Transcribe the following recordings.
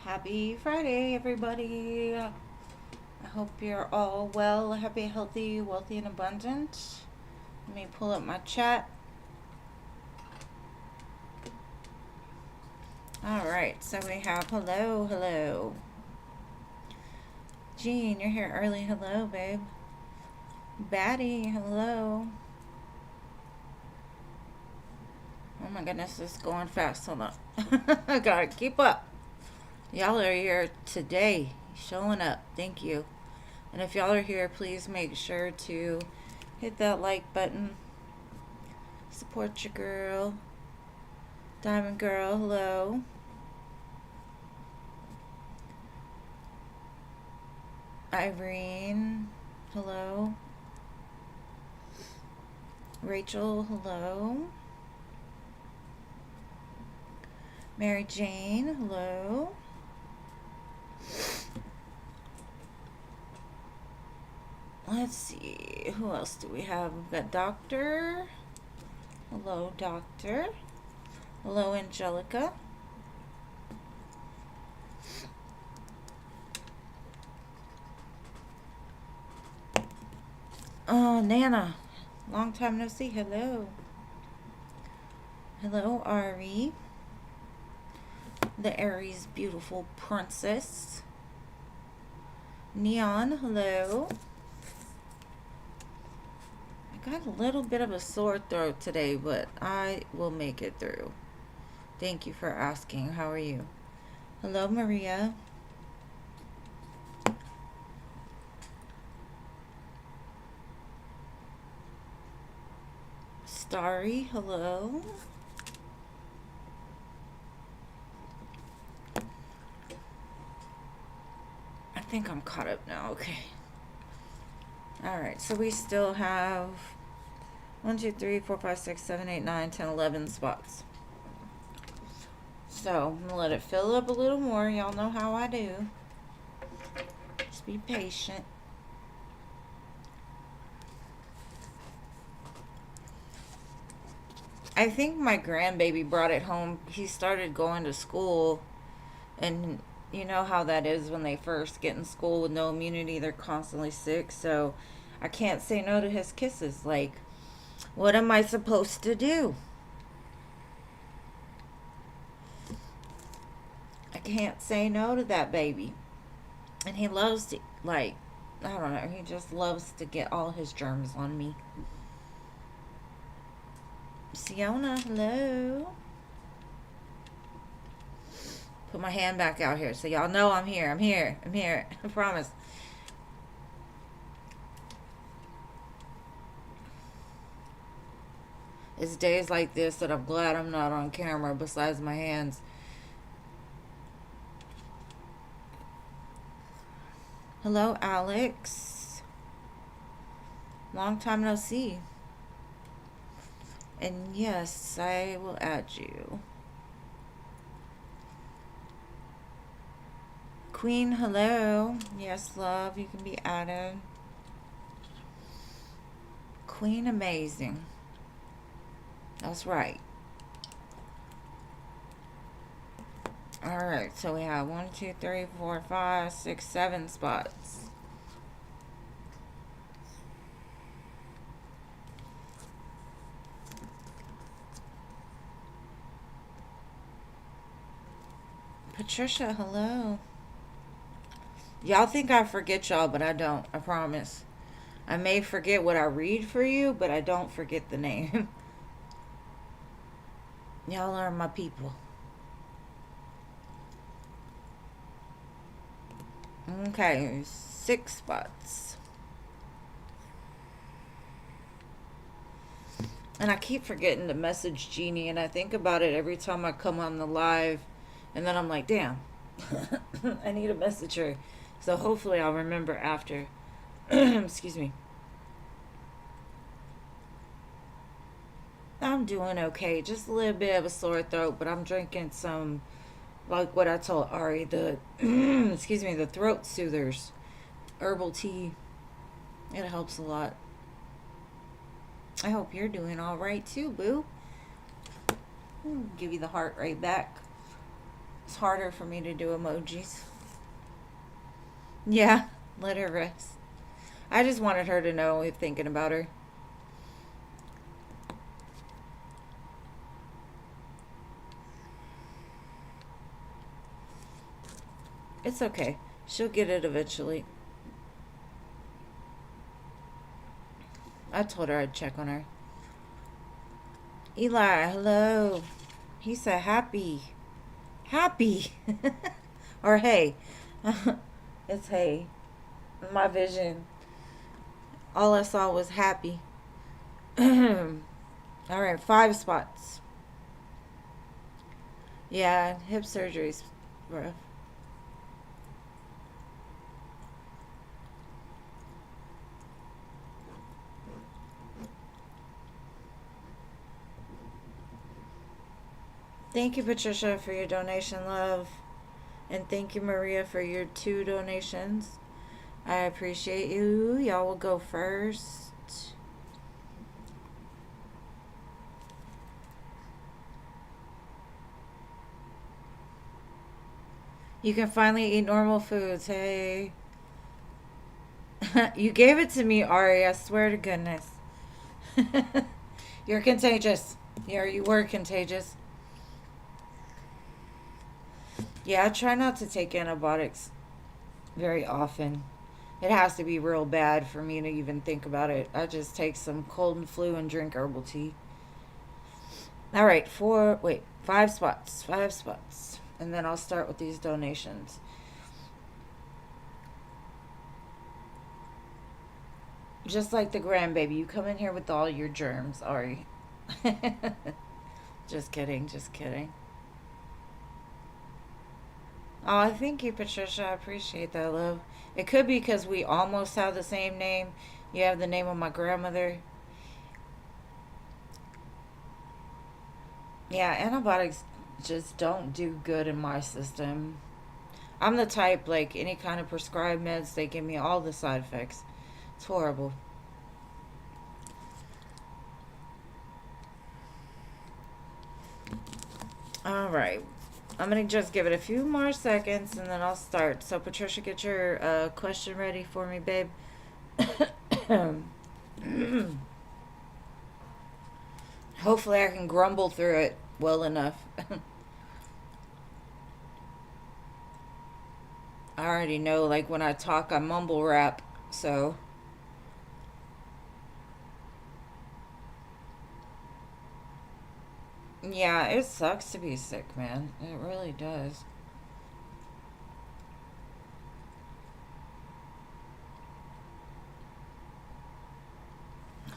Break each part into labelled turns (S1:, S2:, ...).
S1: Happy Friday, everybody. I hope you're all well, happy, healthy, wealthy, and abundant. Let me pull up my chat. All right, so we have hello. Jean, you're here early. Hello, babe. Batty, hello. Oh my goodness, this is going fast. Hold on. I gotta keep up. Y'all are here today, showing up. Thank you. And if y'all are here, please make sure to hit that like button. Support your girl. Diamond girl, hello. Irene, hello. Rachel, hello. Mary Jane, hello. Let's see, who else do we have? We've got Doctor. Hello, Doctor. Hello, Angelica. Oh, Nana. Long time no see. Hello. Hello, Ari. The Aries beautiful princess. Neon, hello. I got a little bit of a sore throat today, but I will make it through. Thank you for asking. How are you? Hello, Maria. Starry, hello. I think I'm caught up now. Okay. Alright, so we still have 1, 2, 3, 4, 5, 6, 7, 8, 9, 10, 11 spots. So, I'm going to let it fill up a little more. Y'all know how I do. Just be patient. I think my grandbaby brought it home. He started going to school, and you know how that is when they first get in school with no immunity. They're constantly sick, so I can't say no to his kisses. Like, what am I supposed to do? I can't say no to that baby. And he loves to, like, I don't know, he just loves to get all his germs on me. Siona, hello. Put my hand back out here so y'all know I'm here. I'm here. I promise. It's days like this that I'm glad I'm not on camera besides my hands. Hello, Alex. Long time no see. And yes, I will add you. Queen, hello. Yes, love, you can be added. Queen, amazing. That's right. Alright, so we have 1, 2, 3, 4, 5, 6, 7 spots. Patricia, hello. Y'all think I forget y'all, but I don't. I promise. I may forget what I read for you, but I don't forget the name. Y'all are my people. Okay, 6 spots. And I keep forgetting to message Jeannie, and I think about it every time I come on the live, and then I'm like, damn, I need to message her. So hopefully I'll remember after. Excuse me. I'm doing okay. Just a little bit of a sore throat, but I'm drinking some, like what I told Ari, the, excuse me, the throat soothers. Herbal tea. It helps a lot. I hope you're doing all right too, boo. Give you the heart right back. It's harder for me to do emojis. Yeah, let her rest. I just wanted her to know we're thinking about her. It's okay. She'll get it eventually. I told her I'd check on her. Eli, hello. He said happy. Happy. Or hey. It's hey. My vision. All I saw was happy. Alright, 5 spots. Yeah, hip surgery's rough. Thank you, Patricia, for your donation, love. And thank you, Maria, for your 2 donations. I appreciate you. Y'all will go first. You can finally eat normal foods. Hey. You gave it to me, Ari. I swear to goodness. You're contagious. Yeah, you were contagious. Yeah, I try not to take antibiotics very often. It has to be real bad for me to even think about it. I just take some cold and flu and drink herbal tea. All right, 5 spots. 5 spots. And then I'll start with these donations. Just like the grandbaby, you come in here with all your germs, Ari. Just kidding, just kidding. Oh, thank you, Patricia. I appreciate that, love. It could be because we almost have the same name. You have the name of my grandmother. Yeah, antibiotics just don't do good in my system. I'm the type, like, any kind of prescribed meds, they give me all the side effects. It's horrible. All right. I'm going to just give it a few more seconds and then I'll start. So, Patricia, get your question ready for me, babe. Hopefully, I can grumble through it well enough. I already know, like, when I talk, I mumble rap. So, yeah, it sucks to be sick, man. It really does.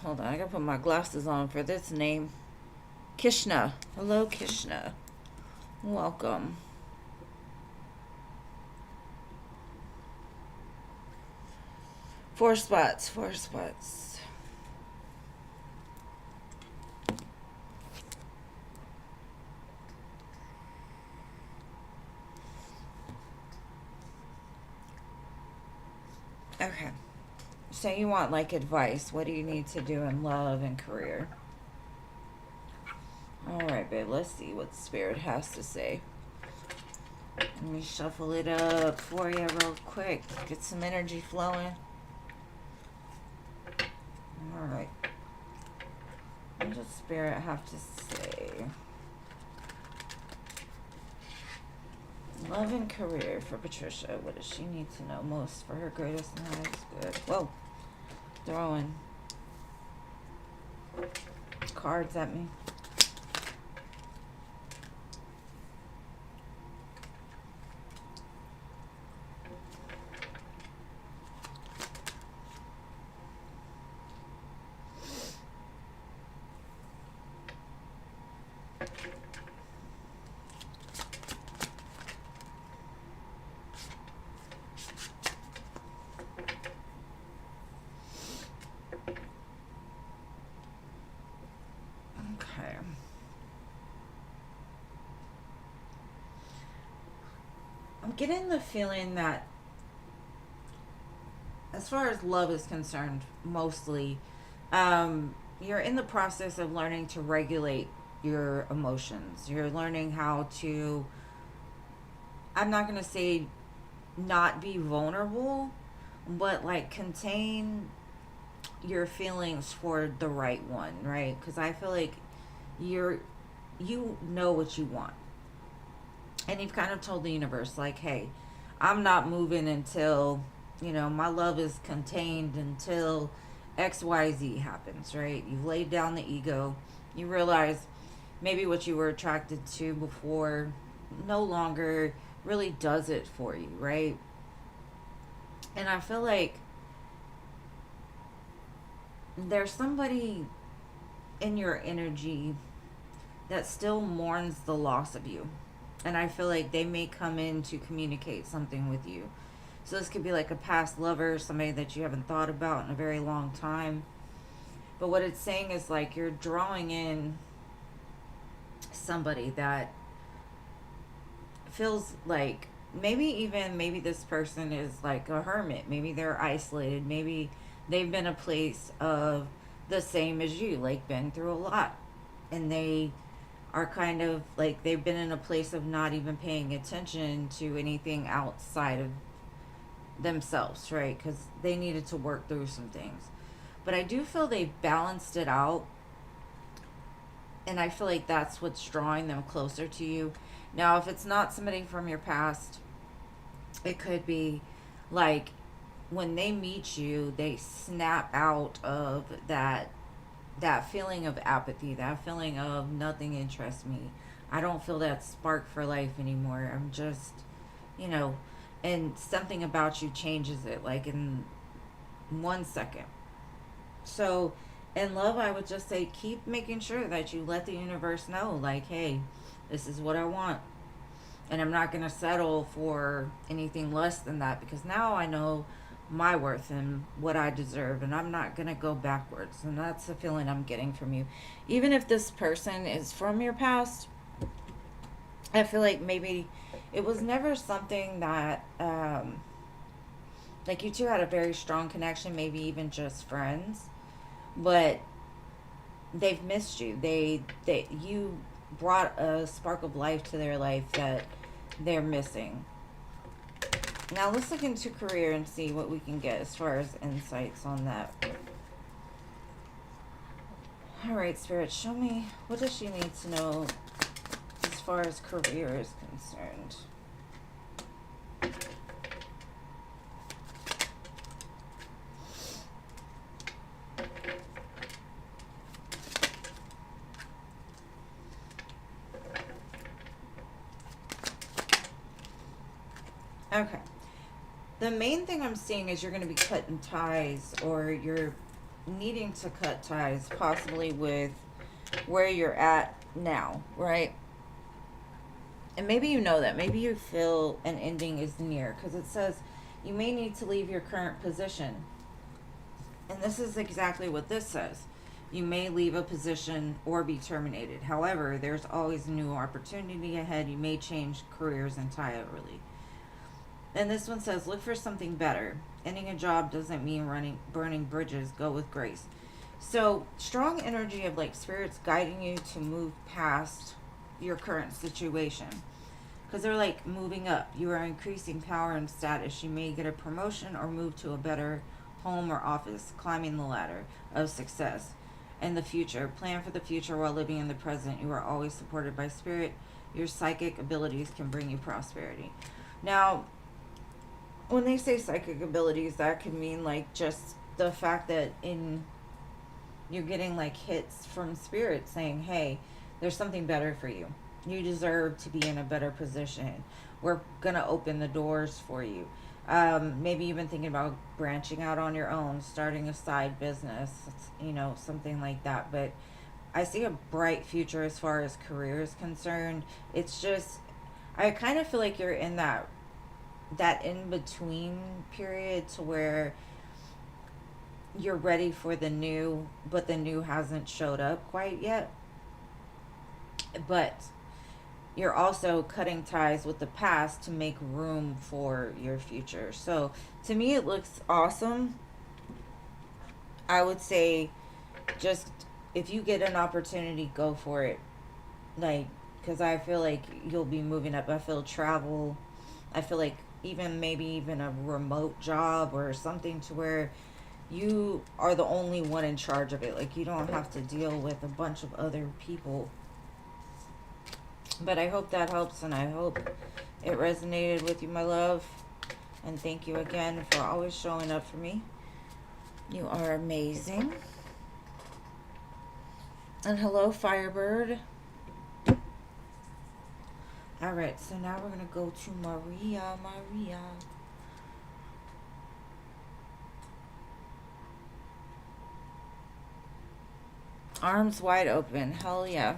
S1: Hold on, I gotta put my glasses on for this name. Kishna. Hello, Kishna. Welcome. 4 spots, 4 spots. Okay. So you want like advice. What do you need to do in love and career? Alright, babe. Let's see what Spirit has to say. Let me shuffle it up for you real quick. Get some energy flowing. Alright. What does Spirit have to say? Love and career for Patricia. What does she need to know most for her greatest and highest good? Whoa. Throwing cards at me. I'm getting the feeling that as far as love is concerned, mostly, you're in the process of learning to regulate your emotions. You're learning how to I'm not going to say not be vulnerable, but like contain your feelings for the right one, right? Because I feel like you're you know what you want, and you've kind of told the universe like, hey, I'm not moving until, my love is contained until XYZ happens, right? You've laid down the ego. You realize maybe what you were attracted to before no longer really does it for you, right? And I feel like there's somebody in your energy that still mourns the loss of you. And I feel like they may come in to communicate something with you. So this could be like a past lover, somebody that you haven't thought about in a very long time. But what it's saying is like you're drawing in somebody that feels like maybe this person is like a hermit. Maybe they're isolated. Maybe they've been a place of the same as you, like been through a lot. And they are kind of like they've been in a place of not even paying attention to anything outside of themselves, right? Because they needed to work through some things. But I do feel they balanced it out, and I feel like that's what's drawing them closer to you. Now, if it's not somebody from your past, it could be like when they meet you, they snap out of that feeling of apathy, that feeling of nothing interests me. I don't feel that spark for life anymore. I'm just, you know, and something about you changes it like in 1 second. So, in love, I would just say keep making sure that you let the universe know, like, hey, this is what I want. And I'm not going to settle for anything less than that because now I know my worth and what I deserve, and I'm not going to go backwards. And that's the feeling I'm getting from you. Even if this person is from your past, I feel like maybe it was never something that, like, you two had a very strong connection, maybe even just friends, but they've missed you. You brought a spark of life to their life that they're missing. Now let's look into career and see what we can get as far as insights on that. All right, Spirit, show me what does she need to know as far as career is concerned. Okay. The main thing I'm seeing is you're going to be cutting ties, or you're needing to cut ties, possibly with where you're at now, right? And maybe you know that. Maybe you feel an ending is near because it says you may need to leave your current position. And this is exactly what this says. You may leave a position or be terminated. However, there's always a new opportunity ahead. You may change careers entirely. And this one says, look for something better. Ending a job doesn't mean burning bridges. Go with grace. So, strong energy of like spirits guiding you to move past your current situation. Because they're like moving up. You are increasing power and status. You may get a promotion or move to a better home or office, climbing the ladder of success. In the future, plan for the future while living in the present. You are always supported by spirit. Your psychic abilities can bring you prosperity. Now, when they say psychic abilities, that could mean like just the fact that you're getting like hits from spirit saying, hey, there's something better for you. You deserve to be in a better position. We're gonna open the doors for you. Maybe you've been thinking about branching out on your own, starting a side business, something like that. But I see a bright future as far as career is concerned. It's just, I kind of feel like you're in that in between period to where you're ready for the new, but the new hasn't showed up quite yet. But you're also cutting ties with the past to make room for your future. So to me, it looks awesome. I would say just if you get an opportunity, go for it. Like, because I feel like you'll be moving up. I feel travel. I feel like maybe even a remote job or something to where you are the only one in charge of it. Like, you don't have to deal with a bunch of other people. But I hope that helps, and I hope it resonated with you, my love. And thank you again for always showing up for me. You are amazing. And hello, Firebird. Alright, so now we're going to go to Maria. Maria. Arms wide open. Hell yeah.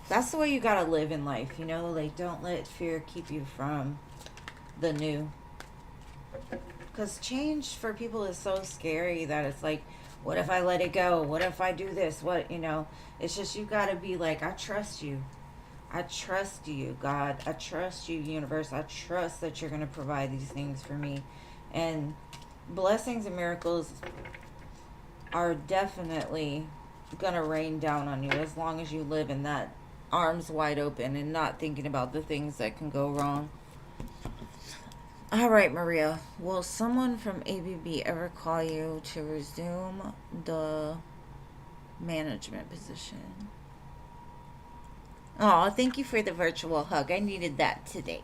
S1: That's the way you gotta live in life, you know? Like, don't let fear keep you from the new. Because change for people is so scary that it's like, what if I let it go? What if I do this? What, you know? It's just, you gotta be like, I trust you. I trust you, God. I trust you, universe. I trust that you're gonna provide these things for me. And blessings and miracles are definitely gonna rain down on you as long as you live in that arms wide open and not thinking about the things that can go wrong. All right, Maria. Will someone from ABB ever call you to resume the management position? Oh, thank you for the virtual hug. I needed that today.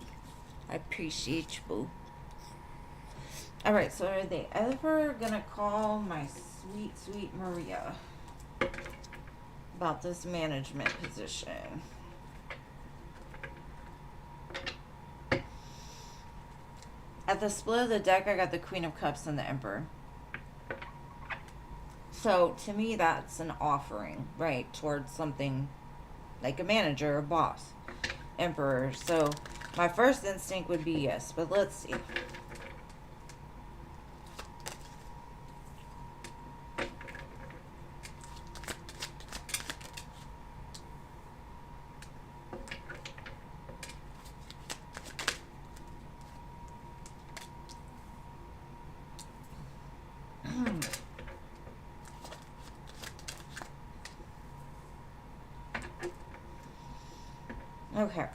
S1: I appreciate you, boo. All right, so are they ever gonna call my sweet, sweet Maria about this management position? At the split of the deck, I got the Queen of Cups and the Emperor. So, to me, that's an offering, right, towards something like a manager or boss. Emperor. So, my first instinct would be yes, but let's see. Okay.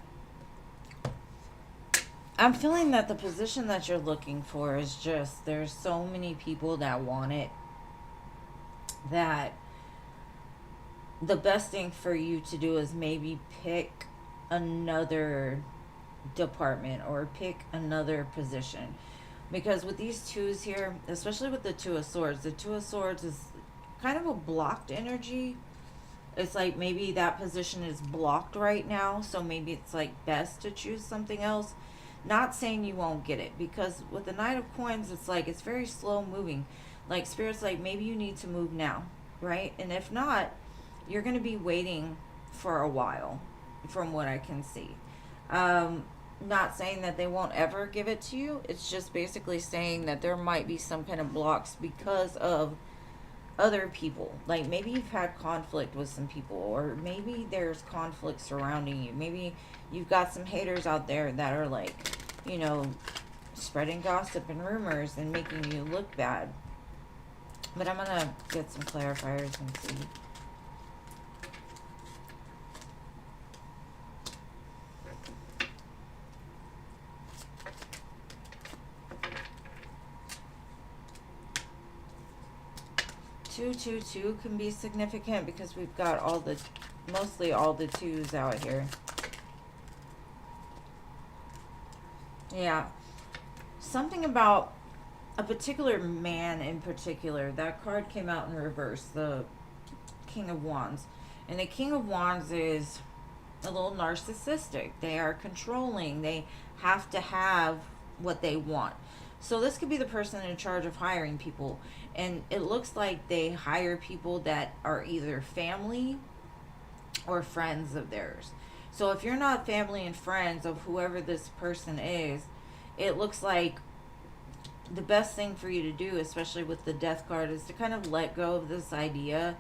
S1: I'm feeling that the position that you're looking for is just, there's so many people that want it, that the best thing for you to do is maybe pick another department or pick another position. Because with these twos here, especially with the Two of Swords, the Two of Swords is kind of a blocked energy. It's like maybe that position is blocked right now, so maybe it's like best to choose something else. Not saying you won't get it, because with the Knight of Coins, it's like it's very slow moving. Like, Spirit's like, maybe you need to move now, right? And if not, you're going to be waiting for a while, from what I can see. Not saying that they won't ever give it to you. It's just basically saying that there might be some kind of blocks because of other people. Like, maybe you've had conflict with some people, or maybe there's conflict surrounding you. Maybe you've got some haters out there that are like, you know, spreading gossip and rumors and making you look bad. But I'm gonna get some clarifiers and see. Two can be significant because we've got mostly all the twos out here. Yeah. Something about a particular man in particular. That card came out in reverse, the King of Wands. And the King of Wands is a little narcissistic. They are controlling. They have to have what they want. So this could be the person in charge of hiring people. And it looks like they hire people that are either family or friends of theirs. So if you're not family and friends of whoever this person is, it looks like the best thing for you to do, especially with the Death card, is to kind of let go of this idea.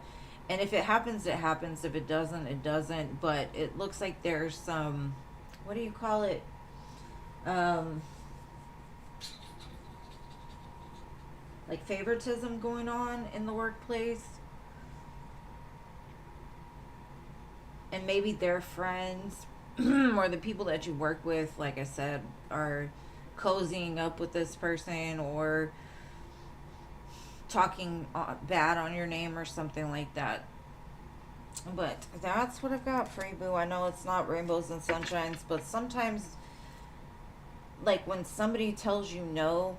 S1: And if it happens, it happens. If it doesn't, it doesn't. But it looks like there's some, what do you call it? Like favoritism going on in the workplace. And maybe they're friends or the people that you work with, like I said, are cozying up with this person or talking bad on your name or something like that. But that's what I've got for you, boo. I know it's not rainbows and sunshines, but sometimes, like when somebody tells you no,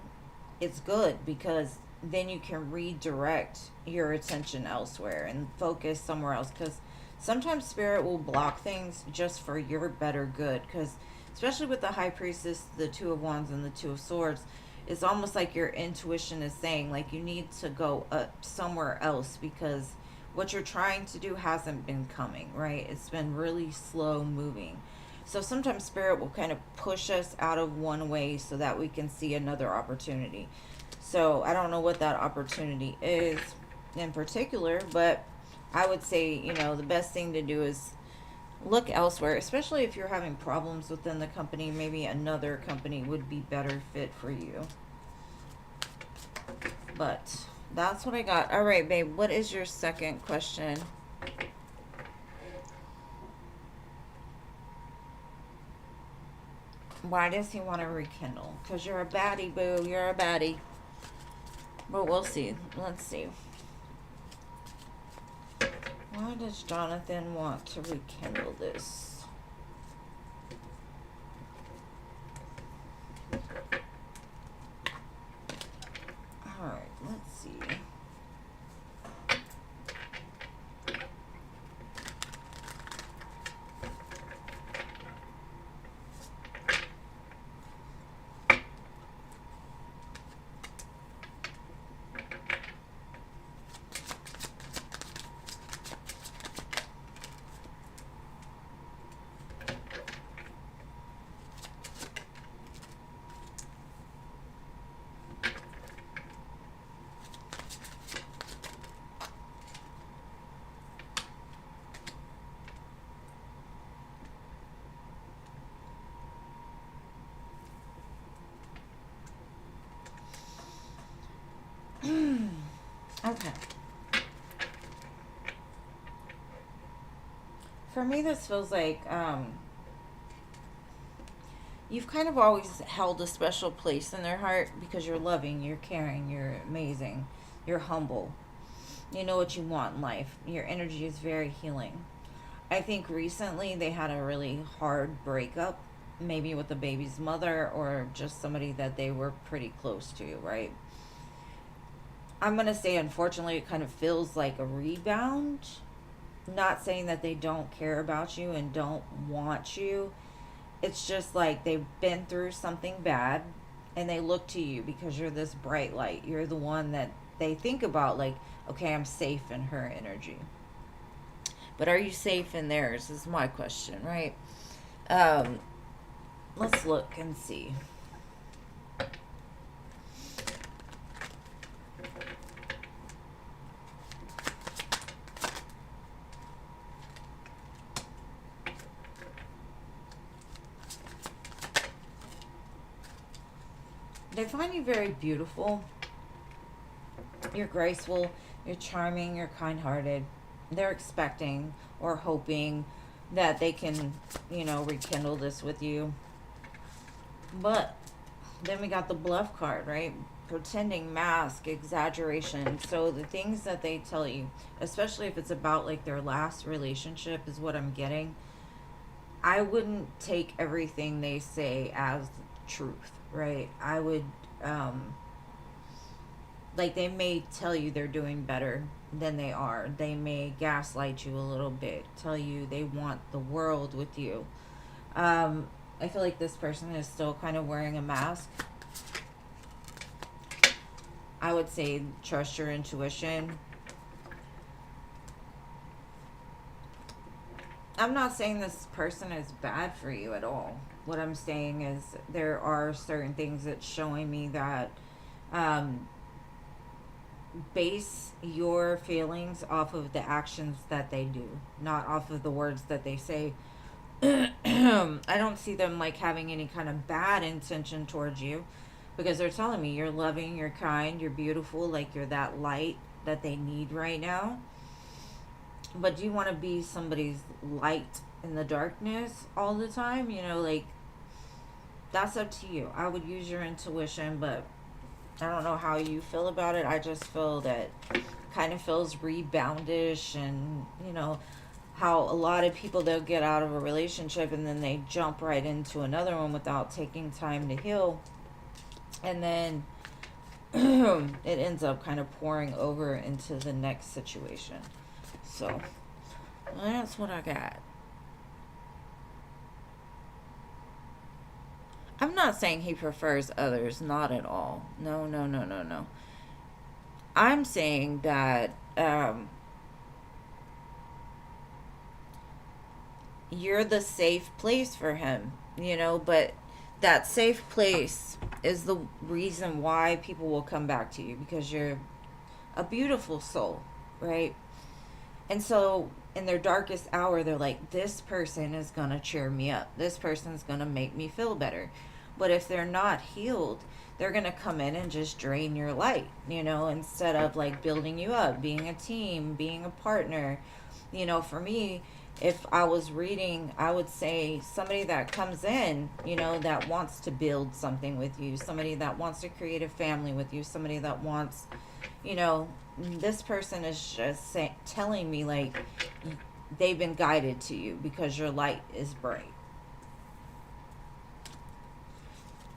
S1: it's good because then you can redirect your attention elsewhere and focus somewhere else. Because sometimes spirit will block things just for your better good. Because especially with the high priestess, the two of wands, and the two of swords, it's almost like your intuition is saying like you need to go up somewhere else because what you're trying to do hasn't been coming, right? It's been really slow moving. So sometimes spirit will kind of push us out of one way so that we can see another opportunity. So I don't know what that opportunity is in particular, but I would say, the best thing to do is look elsewhere, especially if you're having problems within the company. Maybe another company would be better fit for you. But that's what I got. All right, babe, what is your second question? Why does he want to rekindle? Because you're a baddie, boo. You're a baddie. But we'll see. Let's see. Why does Jonathan want to rekindle this? Alright, let's see. Okay. For me, this feels like you've kind of always held a special place in their heart because you're loving, you're caring, you're amazing, you're humble. You know what you want in life. Your energy is very healing. I think recently they had a really hard breakup, maybe with the baby's mother or just somebody that they were pretty close to, right? I'm going to say, unfortunately, it kind of feels like a rebound. Not saying that they don't care about you and don't want you. It's just like they've been through something bad and they look to you because you're this bright light. You're the one that they think about, like, okay, I'm safe in her energy. But are you safe in theirs is my question, right? Um, let's look and see. They find you very beautiful. You're graceful, you're charming, you're kind-hearted. They're expecting or hoping that they can, rekindle this with you. But then we got the bluff card, right? Pretending, mask, exaggeration. So the things that they tell you, especially if it's about like their last relationship, is what I'm getting. I wouldn't take everything they say as truth, right? I would, like, they may tell you they're doing better than they are. They may gaslight you a little bit, tell you they want the world with you. I feel like this person is still kind of wearing a mask. I would say trust your intuition. I'm not saying this person is bad for you at all. What I'm saying is there are certain things that's showing me that base your feelings off of the actions that they do, not off of the words that they say. I don't see them like having any kind of bad intention towards you because they're telling me you're loving, you're kind, you're beautiful, like you're that light that they need right now. But do you want to be somebody's light in the darkness all the time, you know, like, that's up to you. I would use your intuition, but I don't know how you feel about it. I just feel that kind of feels reboundish, and you know how a lot of people, they'll get out of a relationship and then they jump right into another one without taking time to heal, and then it ends up kind of pouring over into the next situation. So that's what I got. I'm not saying he prefers others, not at all. No, no, no, no, no. I'm saying that you're the safe place for him, you know, but that safe place is the reason why people will come back to you, because you're a beautiful soul, right? And so in their darkest hour, they're like, this person is going to cheer me up. This person's going to make me feel better. But if they're not healed, they're going to come in and just drain your light, you know, instead of like building you up, being a team, being a partner. You know, for me, if I was reading, I would say somebody that comes in, you know, that wants to build something with you, somebody that wants to create a family with you, somebody that wants, you know, this person is just telling me like they've been guided to you because your light is bright.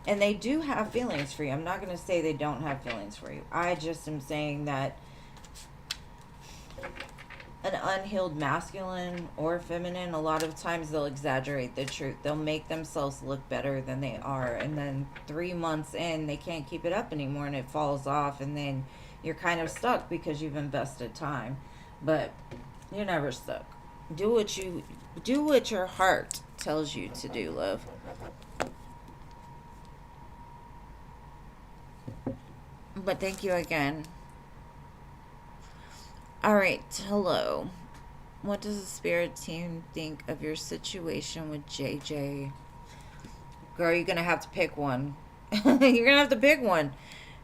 S1: And they do have feelings for you. I'm not going to say they don't have feelings for you. I just am saying that an unhealed masculine or feminine, a lot of times they'll exaggerate the truth. They'll make themselves look better than they are. And then 3 months in, they can't keep it up anymore and it falls off. And then you're kind of stuck because you've invested time. But you're never stuck. Do what your heart tells you to do, love. But thank you again. All right, hello. What does the spirit team think of your situation with JJ? Girl, you're going to have to pick one. You're going to have to pick one.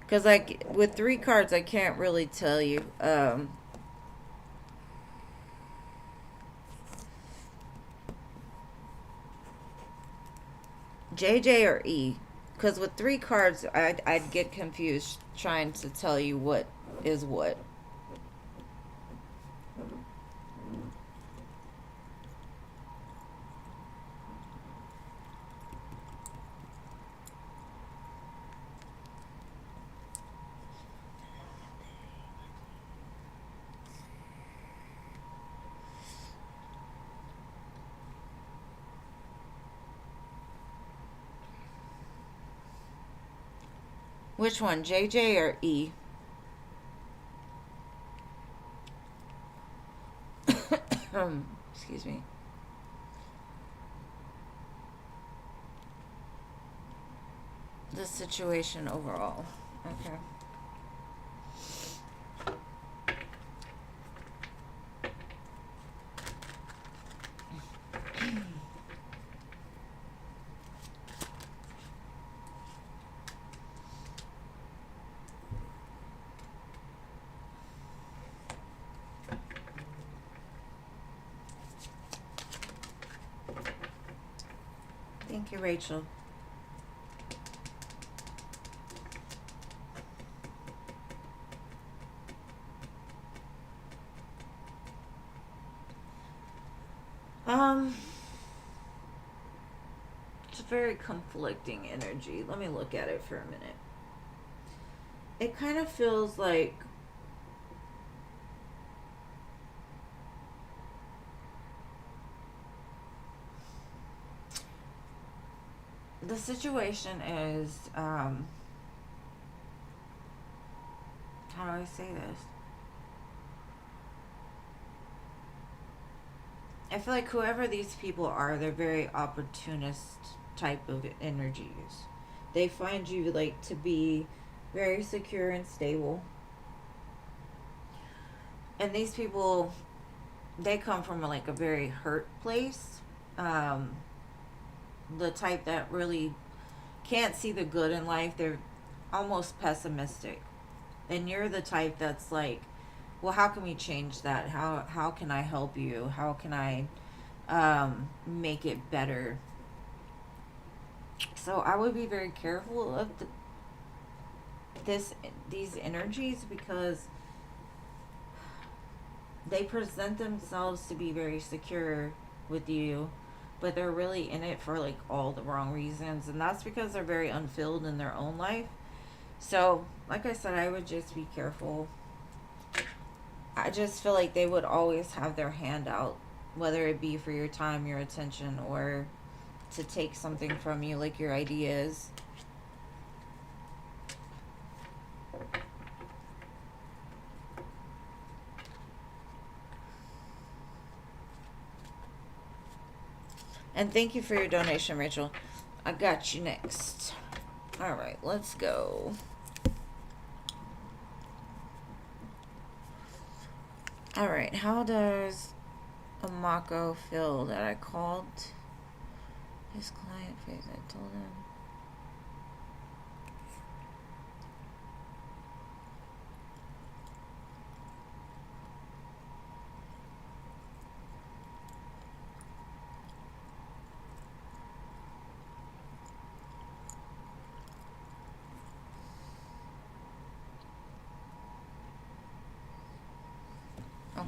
S1: Because, like, with 3 cards, I can't really tell you. JJ or E? Because with 3 cards, I'd get confused trying to tell you what is what. Which one, JJ or E? Excuse me. The situation overall. Okay. Thank you, Rachel. It's a very conflicting energy. Let me look at it for a minute. It kind of feels like the situation is, how do I say this? I feel like whoever these people are, they're very opportunist type of energies. They find you like to be very secure and stable. And these people, they come from like a very hurt place. The type that really can't see the good in life. They're almost pessimistic. And you're the type that's like, well, how can we change that? How can I help you? How can I make it better. So I would be very careful of these energies, because they present themselves to be very secure with you, but they're really in it for like all the wrong reasons, and that's because they're very unfilled in their own life. So like I said, I would just be careful. I just feel like they would always have their hand out, whether it be for your time, your attention, or to take something from you, like your ideas. And thank you for your donation, Rachel. I got you next. All right, let's go. All right, how does Amako feel that I called his client face? I told him.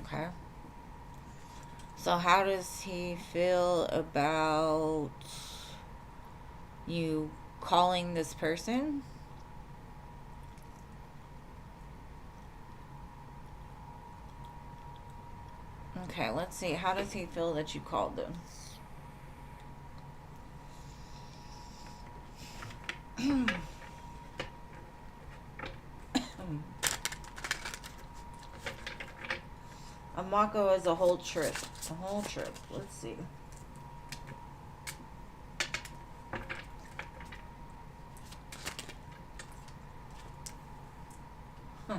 S1: Okay. So how does he feel about you calling this person? Okay, let's see. How does he feel that you called them? Amako is a whole trip. A whole trip. Let's see. Huh.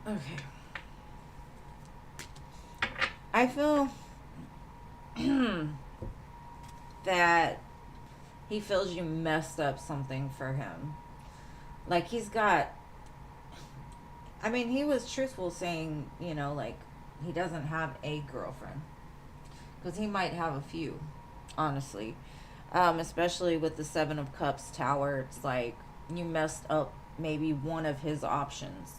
S1: Okay. I feel that he feels you messed up something for him. Like he's got, I mean, he was truthful saying, you know, like he doesn't have a girlfriend. Because he might have a few, honestly. Especially with the Seven of Cups tower. It's like you messed up maybe one of his options.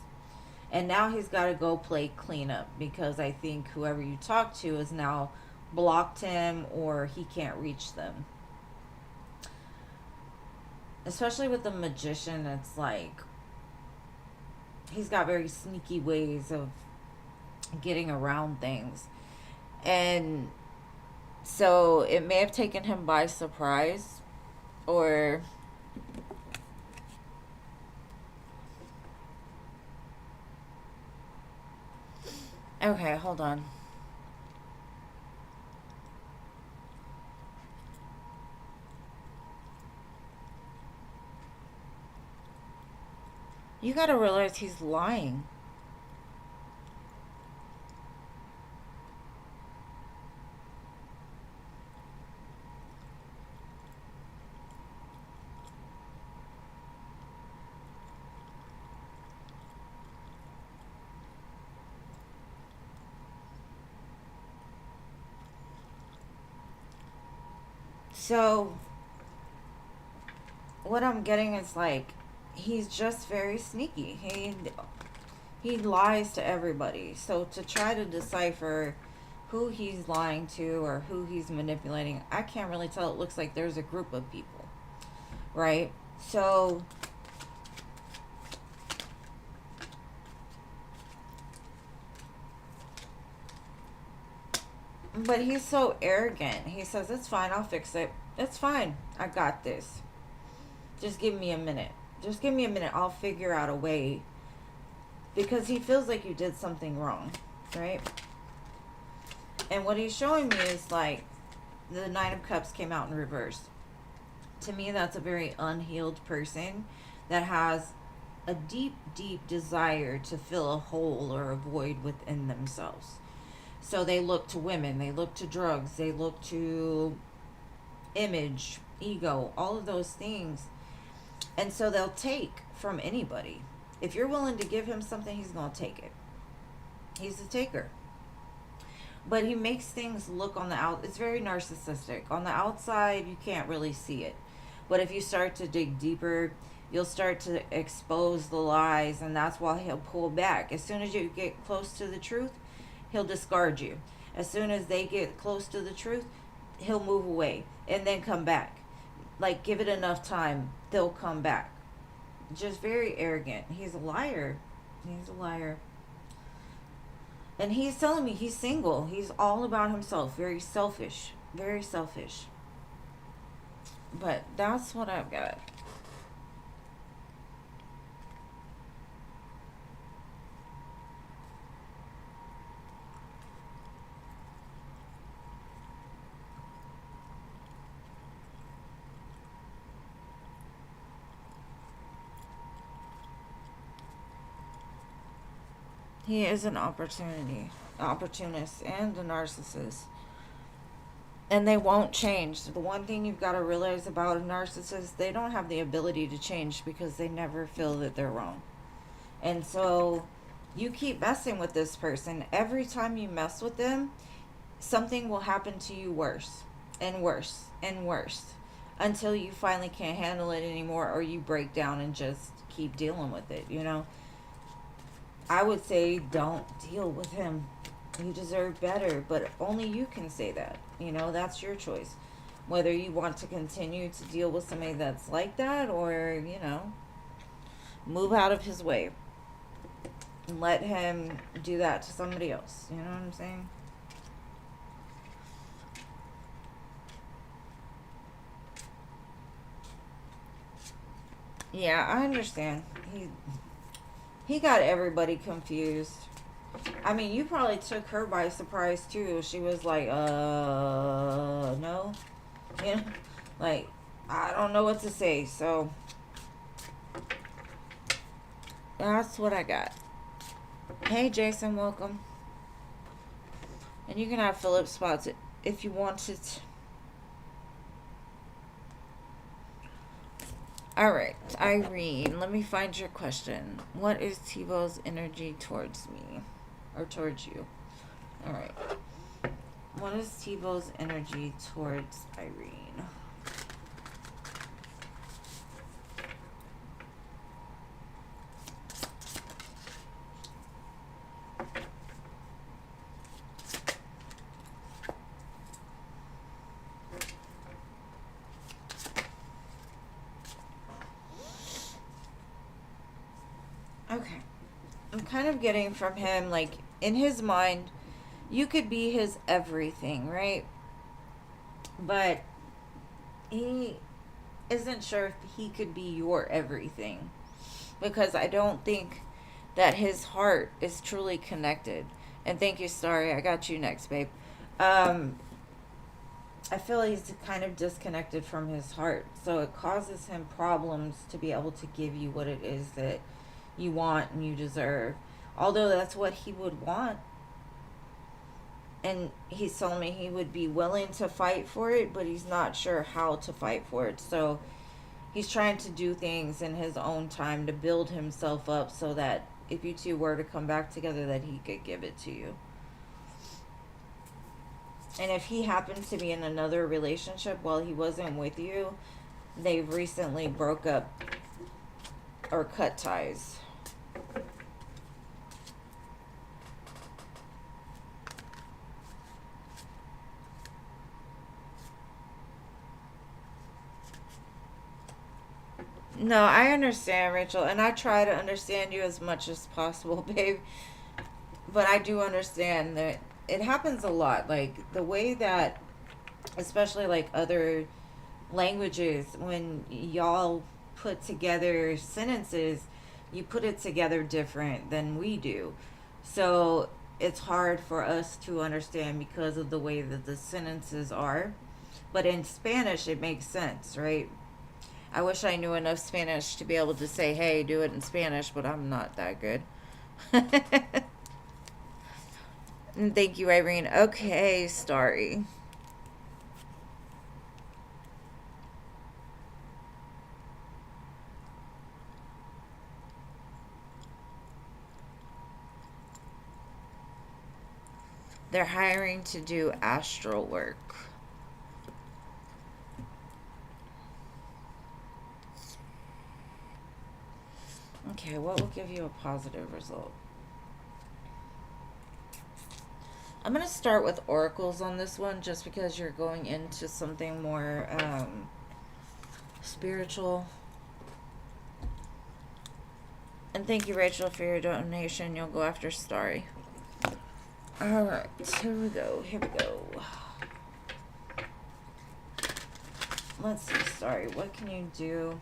S1: And now he's got to go play cleanup, because I think whoever you talk to has now blocked him, or he can't reach them. Especially with the Magician, it's like he's got very sneaky ways of getting around things. And so it may have taken him by surprise, or okay, hold on. You gotta realize he's lying. So what I'm getting is like he's just very sneaky. He lies to everybody. So to try to decipher who he's lying to or who he's manipulating, I can't really tell. It looks like there's a group of people, right? So but he's so arrogant. He says, "It's fine, I'll fix it. It's fine. I got this. Just give me a minute. Just give me a minute. I'll figure out a way." Because he feels like you did something wrong, right? And what he's showing me is like the Nine of Cups came out in reverse. To me, that's a very unhealed person that has a deep, deep desire to fill a hole or a void within themselves. So they look to women, they look to drugs, they look to image, ego, all of those things. And so they'll take from anybody. If you're willing to give him something, he's going to take it. He's a taker. But he makes things look on the out. It's very narcissistic. On the outside, you can't really see it. But if you start to dig deeper, you'll start to expose the lies, and that's why he'll pull back. As soon as you get close to the truth, he'll discard you. As soon as they get close to the truth, he'll move away and then come back. Like, give it enough time, they'll come back. Just very arrogant. He's a liar. He's a liar. And he's telling me he's single. He's all about himself. Very selfish. Very selfish. But that's what I've got. He is an opportunist and a narcissist. And they won't change. The one thing you've got to realize about a narcissist, they don't have the ability to change because they never feel that they're wrong. And so you keep messing with this person. Every time you mess with them, something will happen to you worse and worse and worse until you finally can't handle it anymore, or you break down and just keep dealing with it, you know? I would say don't deal with him. You deserve better, but only you can say that. You know, that's your choice. Whether you want to continue to deal with somebody that's like that, or, you know, move out of his way and let him do that to somebody else. You know what I'm saying? Yeah, I understand. He got everybody confused. I mean, you probably took her by surprise too. She was like, no. You know, like, I don't know what to say. So, that's what I got. Hey, Jason, welcome. And you can have Philip spots if you wanted. Alright, Irene, let me find your question. What is Tebow's energy towards me? Or towards you? Alright. What is Tebow's energy towards Irene? Okay. I'm kind of getting from him, like, in his mind, you could be his everything, right? But he isn't sure if he could be your everything. Because I don't think that his heart is truly connected. And thank you, Starry. I got you next, babe. I feel he's kind of disconnected from his heart. So it causes him problems to be able to give you what it is that you want and you deserve. Although that's what he would want. And he's telling me he would be willing to fight for it, but he's not sure how to fight for it. So he's trying to do things in his own time to build himself up so that if you two were to come back together, that he could give it to you. And if he happens to be in another relationship while he wasn't with you, they've recently broke up or cut ties. No, I understand, Rachel, and I try to understand you as much as possible, babe. But I do understand that it happens a lot. Like, the way that, especially like other languages, when y'all put together sentences, you put it together different than we do. So it's hard for us to understand because of the way that the sentences are. But in Spanish, it makes sense, right? I wish I knew enough Spanish to be able to say, hey, do it in Spanish, but I'm not that good. And thank you, Irene. Okay, Starry. They're hiring to do astral work. Okay, what will give you a positive result? I'm going to start with oracles on this one just because you're going into something more spiritual. And thank you, Rachel, for your donation. You'll go after Starry. Alright, here we go. Let's see, Starry. What can you do?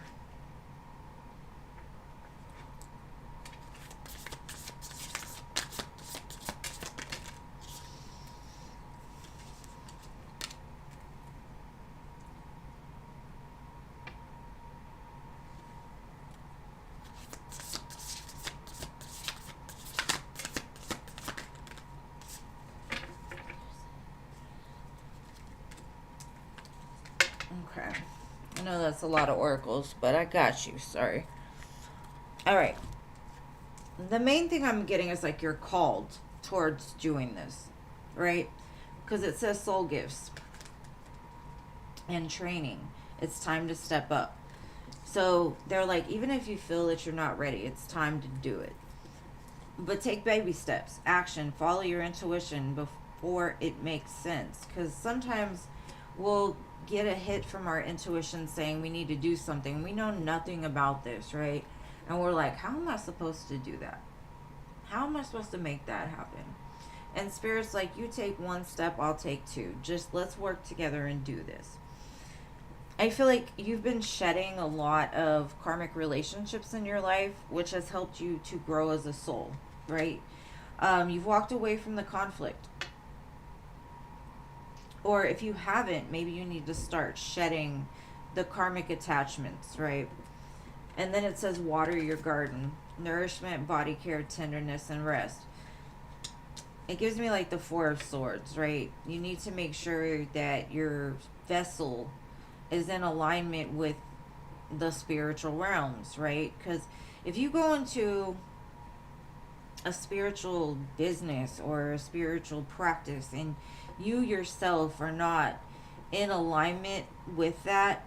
S1: Okay. I know that's a lot of oracles, but I got you. Sorry. Alright. The main thing I'm getting is like you're called towards doing this, right? Because it says soul gifts and training. It's time to step up. So they're like, even if you feel that you're not ready, it's time to do it. But take baby steps, action, follow your intuition before it makes sense. Because sometimes we'll get a hit from our intuition saying we need to do something. We know nothing about this, right? And we're like, how am I supposed to do that? How am I supposed to make that happen? And Spirit's like, you take one step, I'll take two. Just let's work together and do this. I feel like you've been shedding a lot of karmic relationships in your life, which has helped you to grow as a soul, right? You've walked away from the conflict. Or if you haven't, maybe you need to start shedding the karmic attachments, right? And then it says water your garden. Nourishment, body care, tenderness, and rest. It gives me like the Four of Swords, right? You need to make sure that your vessel is in alignment with the spiritual realms, right? Because if you go into a spiritual business or a spiritual practice and you yourself are not in alignment with that,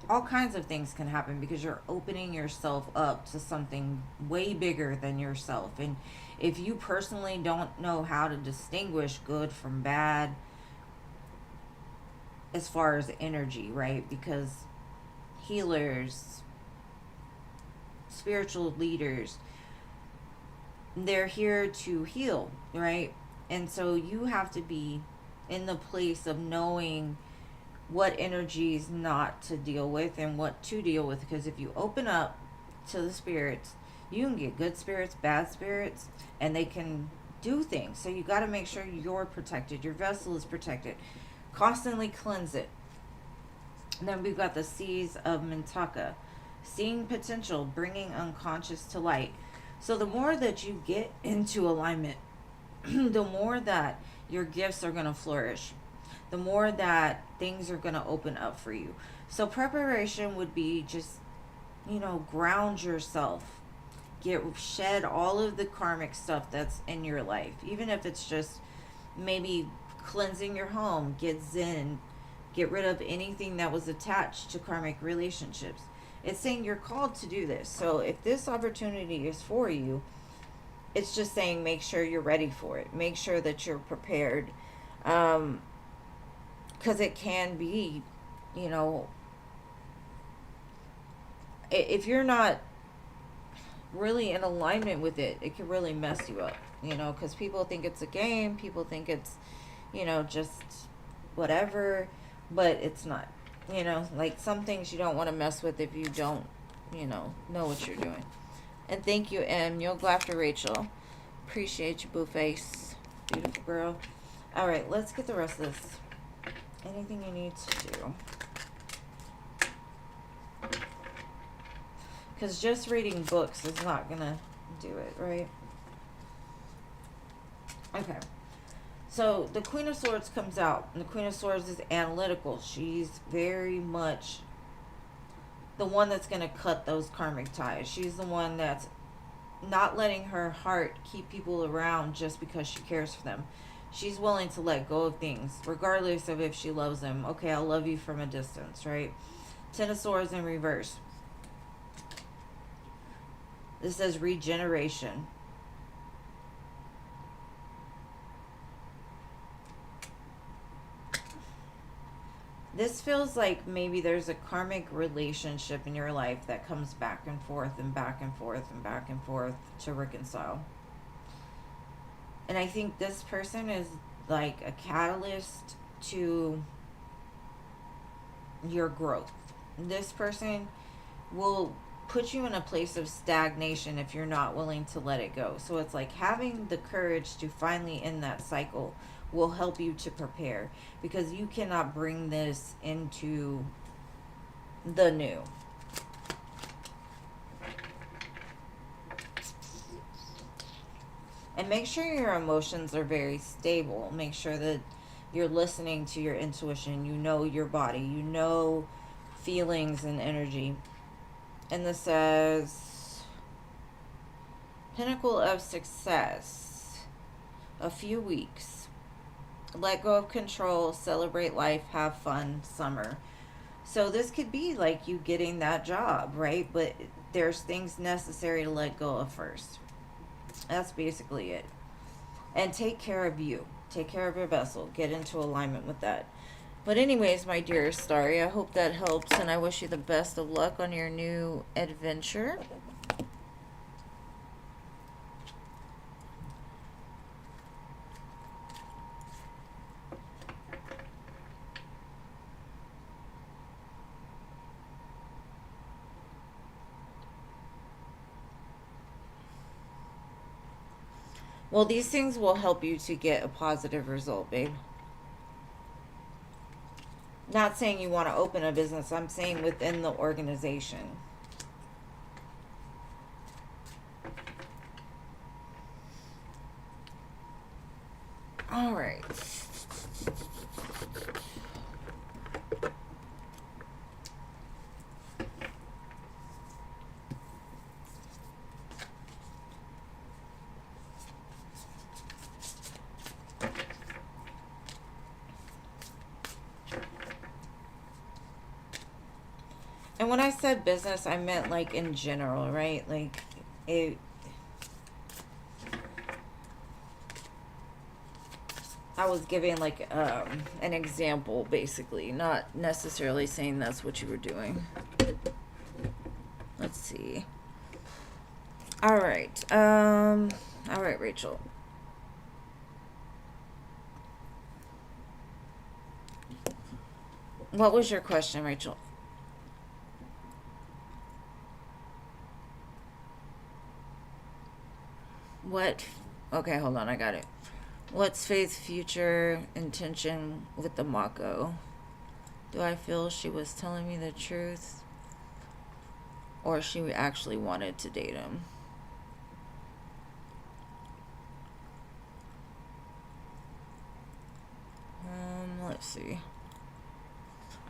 S1: all kinds of things can happen because you're opening yourself up to something way bigger than yourself. And if you personally don't know how to distinguish good from bad as far as energy, right? Because healers, spiritual leaders, they're here to heal, right? And so you have to be in the place of knowing what energies not to deal with and what to deal with. Because if you open up to the spirits, you can get good spirits, bad spirits, and they can do things. So you got to make sure you're protected, your vessel is protected. Constantly cleanse it. And then we've got the Seas of Mintaka. Seeing potential, bringing unconscious to light. So the more that you get into alignment, the more that your gifts are going to flourish. The more that things are going to open up for you. So preparation would be just, ground yourself. Shed all of the karmic stuff that's in your life. Even if it's just maybe cleansing your home, get zen, get rid of anything that was attached to karmic relationships. It's saying you're called to do this. So if this opportunity is for you, it's just saying make sure you're ready for it. Make sure that you're prepared. Because it can be, if you're not really in alignment with it, it can really mess you up, because people think it's a game. People think it's, just whatever, but it's not. Like some things you don't want to mess with if you don't, know what you're doing. And thank you, Em. You'll go after Rachel. Appreciate you, boo face. Beautiful girl. All right, let's get the rest of this. Anything you need to do. Because just reading books is not going to do it, right? Okay. So the Queen of Swords comes out. And the Queen of Swords is analytical. She's very much the one that's going to cut those karmic ties. She's the one that's not letting her heart keep people around just because she cares for them. She's willing to let go of things, regardless of if she loves them. Okay, I'll love you from a distance, right? Ten of Swords in reverse. This says regeneration. This feels like maybe there's a karmic relationship in your life that comes back and forth and back and forth and back and forth to reconcile. And I think this person is like a catalyst to your growth. This person will put you in a place of stagnation if you're not willing to let it go. So it's like having the courage to finally end that cycle will help you to prepare, because you cannot bring this into the new. And make sure your emotions are very stable. Make sure that you're listening to your intuition. You know your body. You know feelings and energy. And this says pinnacle of success. A few weeks. Let go of control, celebrate life, have fun, summer. So this could be like you getting that job, right? But there's things necessary to let go of first. That's basically it. And take care of you. Take care of your vessel. Get into alignment with that. But anyways, my dear Starry, I hope that helps, and I wish you the best of luck on your new adventure. Well, these things will help you to get a positive result, babe. Not saying you want to open a business. I'm saying within the organization. All right. And when I said business, I meant like in general, right? Like it. I was giving like an example, basically, not necessarily saying that's what you were doing. Let's see. All right. All right, Rachel. What was your question, Rachel? What? Okay, hold on. I got it. What's Faith's future intention with the Mako? Do I feel she was telling me the truth? Or she actually wanted to date him? Let's see.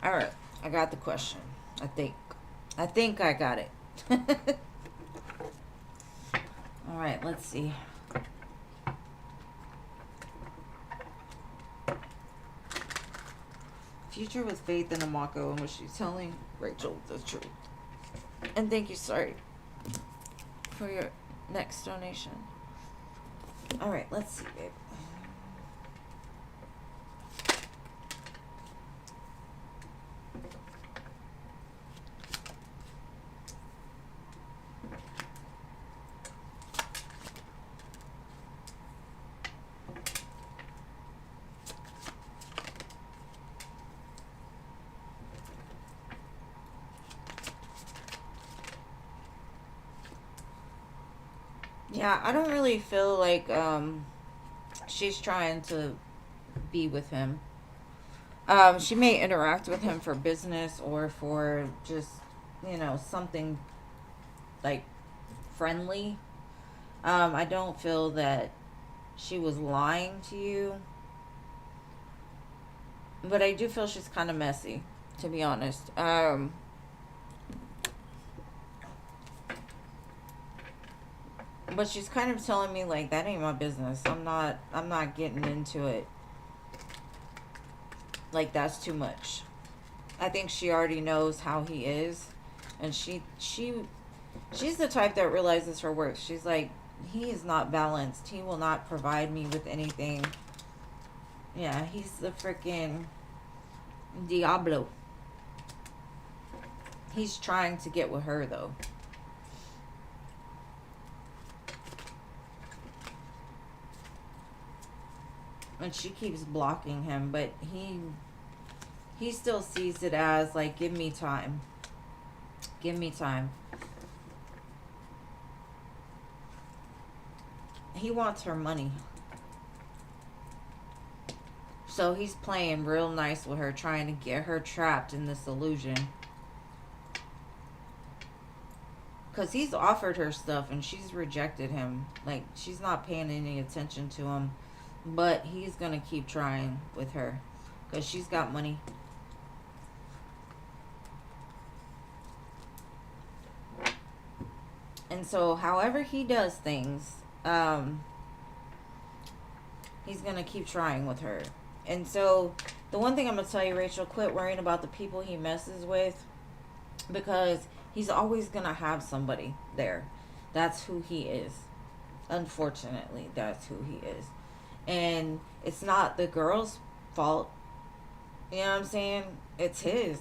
S1: Alright, I got the question. I think I got it. Alright, let's see. Future with Faith in a Mako, and was she telling Rachel the truth? And thank you, sorry, for your next donation. Alright, let's see, babe. Yeah, I don't really feel like she's trying to be with him. She may interact with him for business or for just, something like friendly. I don't feel that she was lying to you, but I do feel she's kind of messy, to be honest. But she's kind of telling me like that ain't my business. I'm not getting into it. Like that's too much. I think she already knows how he is, and she's the type that realizes her worth. She's like, he is not balanced. He will not provide me with anything. Yeah, he's the freaking Diablo. He's trying to get with her though. And she keeps blocking him, but he still sees it as like, give me time. Give me time. He wants her money. So he's playing real nice with her, trying to get her trapped in this illusion. Because he's offered her stuff and she's rejected him. Like, she's not paying any attention to him. But he's going to keep trying with her. Because she's got money. And so, however he does things, he's going to keep trying with her. And so, the one thing I'm going to tell you, Rachel, quit worrying about the people he messes with. Because he's always going to have somebody there. That's who he is. Unfortunately, that's who he is. And it's not the girl's fault. You know what I'm saying? It's his.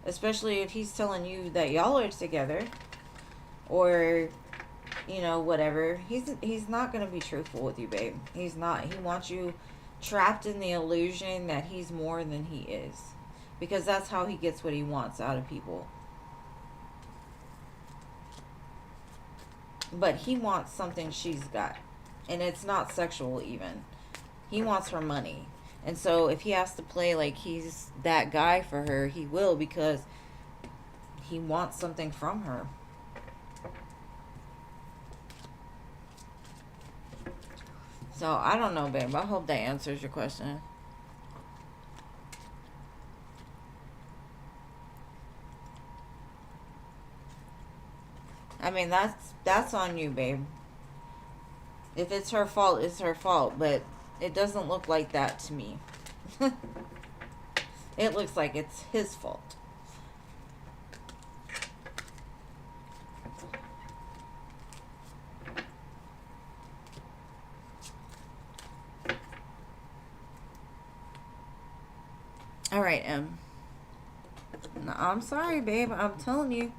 S1: Especially if he's telling you that y'all are together. Or, you know, whatever. He's not going to be truthful with you, babe. He's not. He wants you trapped in the illusion that he's more than he is. Because that's how he gets what he wants out of people. But he wants something she's got. And it's not sexual even. He wants her money. And so if he has to play like he's that guy for her, he will, because he wants something from her. So I don't know, babe. I hope that answers your question. I mean, that's on you, babe. If it's her fault, it's her fault. But it doesn't look like that to me. It looks like it's his fault. All right, no, I'm sorry, babe. I'm telling you.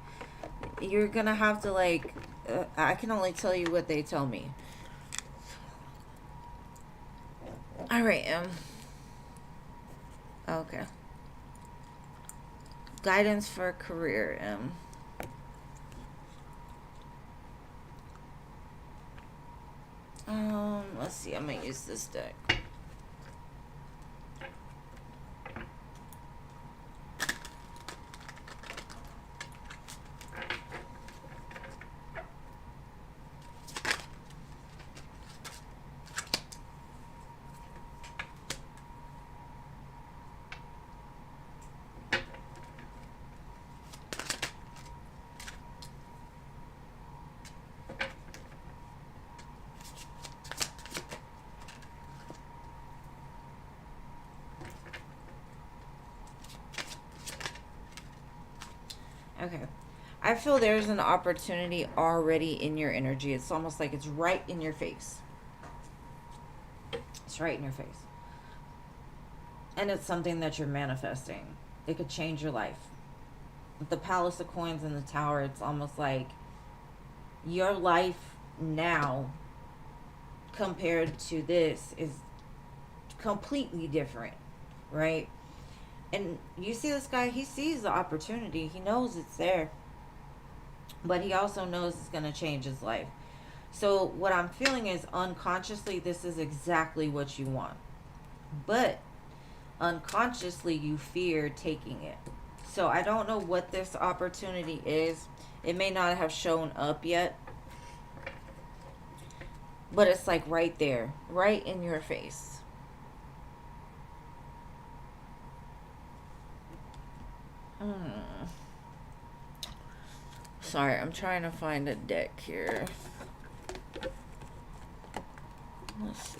S1: You're gonna have to, like, I can only tell you what they tell me. All right, okay. Guidance for career, let's see. I'm gonna use this deck. Okay. I feel there's an opportunity already in your energy. It's almost like it's right in your face. It's right in your face. And it's something that you're manifesting. It could change your life. With the Palace of Coins and the Tower, it's almost like your life now compared to this is completely different, right? And you see this guy, he sees the opportunity. He knows it's there. But he also knows it's going to change his life. So what I'm feeling is unconsciously, this is exactly what you want. But unconsciously, you fear taking it. So I don't know what this opportunity is. It may not have shown up yet, but it's like right there, right in your face. Sorry, I'm trying to find a deck here. Let's see.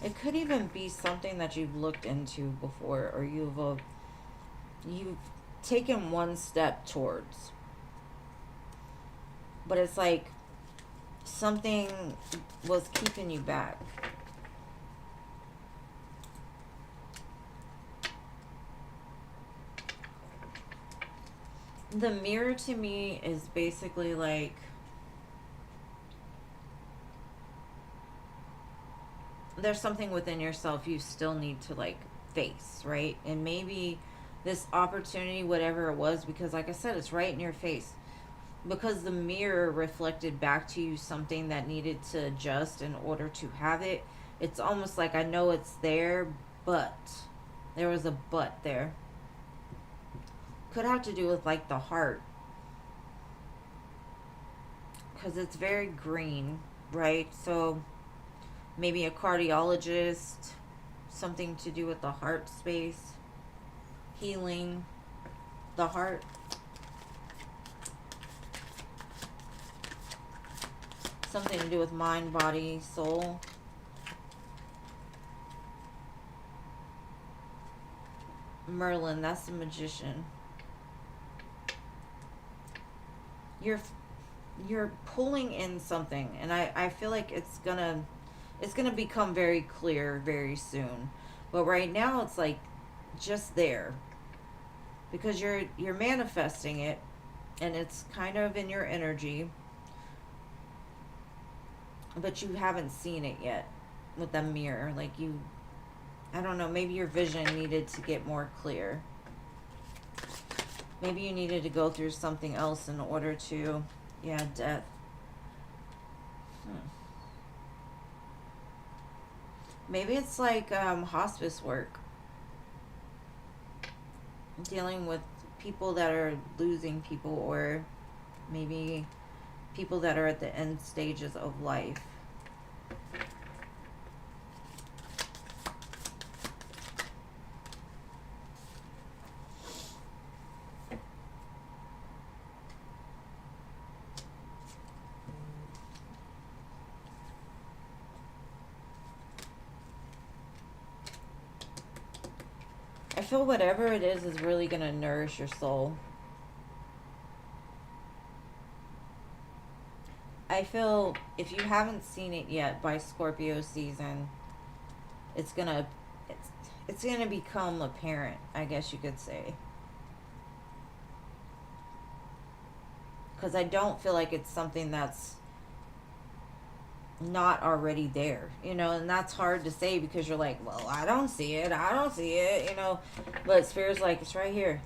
S1: It could even be something that you've looked into before, or you've taken one step towards. But it's like something was keeping you back. The mirror to me is basically like there's something within yourself you still need to like face, right? And maybe this opportunity, whatever it was, because like I said, it's right in your face. Because the mirror reflected back to you something that needed to adjust in order to have it. It's almost like I know it's there, but there was a but there. Could have to do with like the heart, because it's very green, right? So maybe a cardiologist, something to do with the heart space, healing the heart. Something to do with mind, body, soul. Merlin, that's the magician. You're pulling in something, and I feel like it's gonna become very clear very soon. But right now it's like just there, because you're manifesting it, and it's kind of in your energy, but you haven't seen it yet with the mirror. Like I don't know, maybe your vision needed to get more clear. Maybe you needed to go through something else in order to, yeah, death. Maybe it's like hospice work. Dealing with people that are losing people, or maybe people that are at the end stages of life. I feel whatever it is really going to nourish your soul. I feel if you haven't seen it yet by Scorpio season, it's going to become apparent, I guess you could say. Because I don't feel like it's something that's not already there, and that's hard to say, because you're like, well, I don't see it, but Spirit's like, it's right here,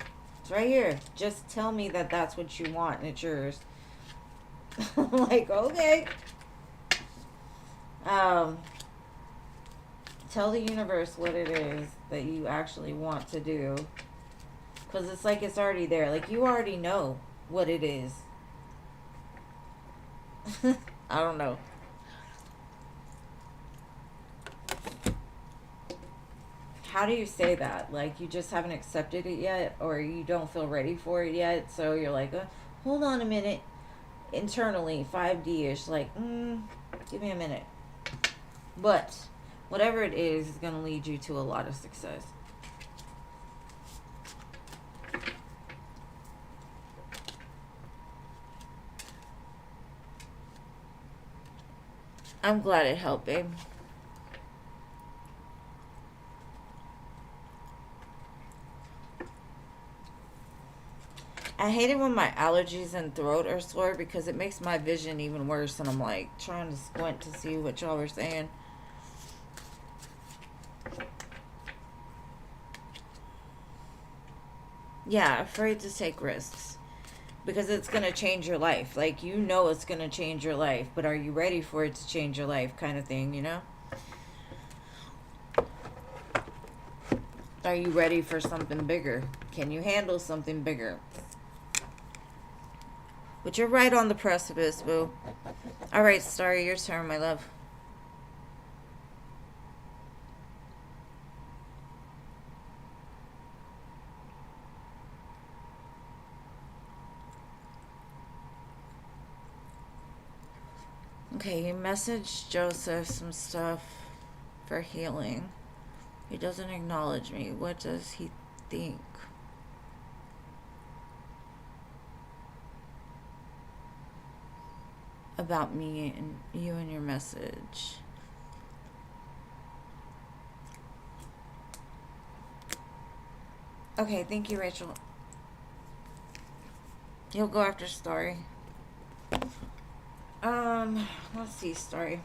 S1: just tell me that that's what you want and it's yours. Like, okay, tell the universe what it is that you actually want to do, because it's like it's already there, like you already know what it is. I don't know. How do you say that? Like, you just haven't accepted it yet, or you don't feel ready for it yet, so you're like, hold on a minute. Internally, 5D-ish, like, give me a minute. But whatever it is going to lead you to a lot of success. I'm glad it helped, babe. I hate it when my allergies and throat are sore, because it makes my vision even worse, and I'm like trying to squint to see what y'all were saying. Yeah, afraid to take risks, because it's going to change your life. Like, it's going to change your life, but are you ready for it to change your life, kind of thing, Are you ready for something bigger? Can you handle something bigger? But you're right on the precipice, boo. All right, Starry, your turn, my love. Okay, you messaged Joseph some stuff for healing. He doesn't acknowledge me. What does he think about me and you and your message? Okay, thank you, Rachel. You'll go after Starry. Let's see, Starry.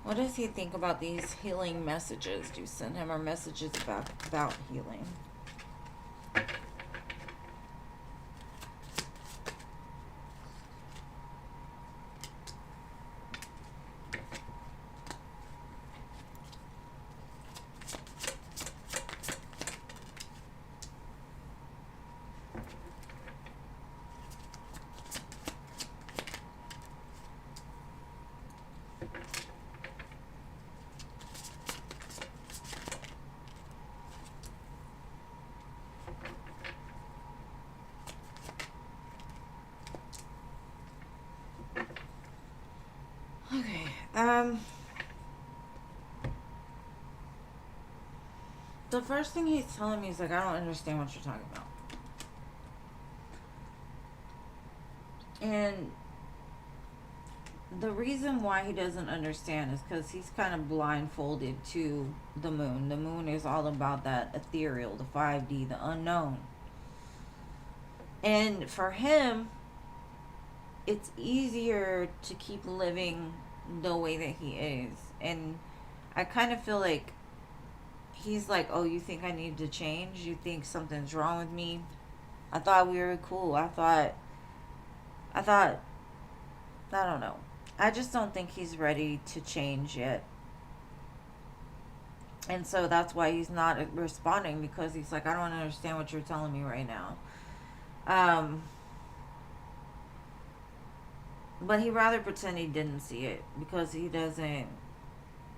S1: What does he think about these healing messages? Do you send him or messages about healing? Okay, the first thing he's telling me is like, I don't understand what you're talking about. And the reason why he doesn't understand is because he's kind of blindfolded to the moon. The moon is all about that ethereal, the 5D, the unknown. And for him, it's easier to keep living the way that he is. And I kind of feel like he's like, oh, you think I need to change? You think something's wrong with me? I thought we were cool. I thought, I don't know. I just don't think he's ready to change yet. And so that's why he's not responding, because he's like, I don't understand what you're telling me right now. But he'd rather pretend he didn't see it, because he doesn't,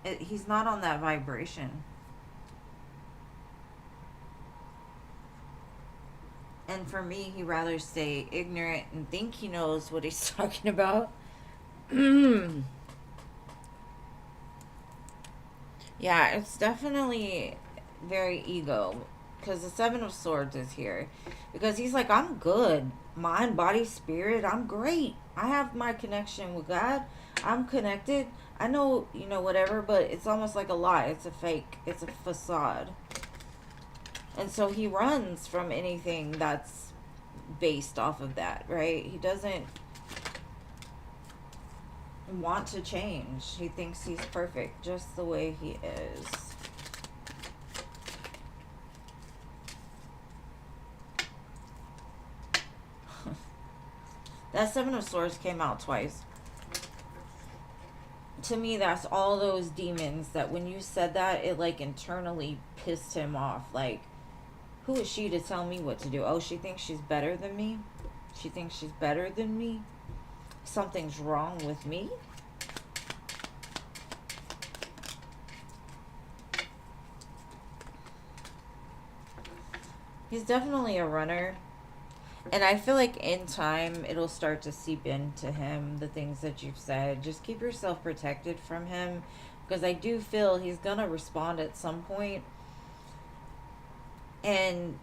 S1: he's not on that vibration. And for me, he'd rather stay ignorant and think he knows what he's talking about. Yeah, it's definitely very ego, because the Seven of Swords is here. Because he's like, I'm good. Mind, body, spirit, I'm great. I have my connection with God. I'm connected. I know, whatever, but it's almost like a lie. It's a fake. It's a facade. And so he runs from anything that's based off of that, right? He doesn't want to change. He thinks he's perfect just the way he is. That Seven of Swords came out twice. To me, that's all those demons that when you said that, it like internally pissed him off. Like, who is she to tell me what to do? Oh, she thinks she's better than me? She thinks she's better than me? Something's wrong with me? He's definitely a runner. And I feel like in time, it'll start to seep into him, the things that you've said. Just keep yourself protected from him, because I do feel he's going to respond at some point. And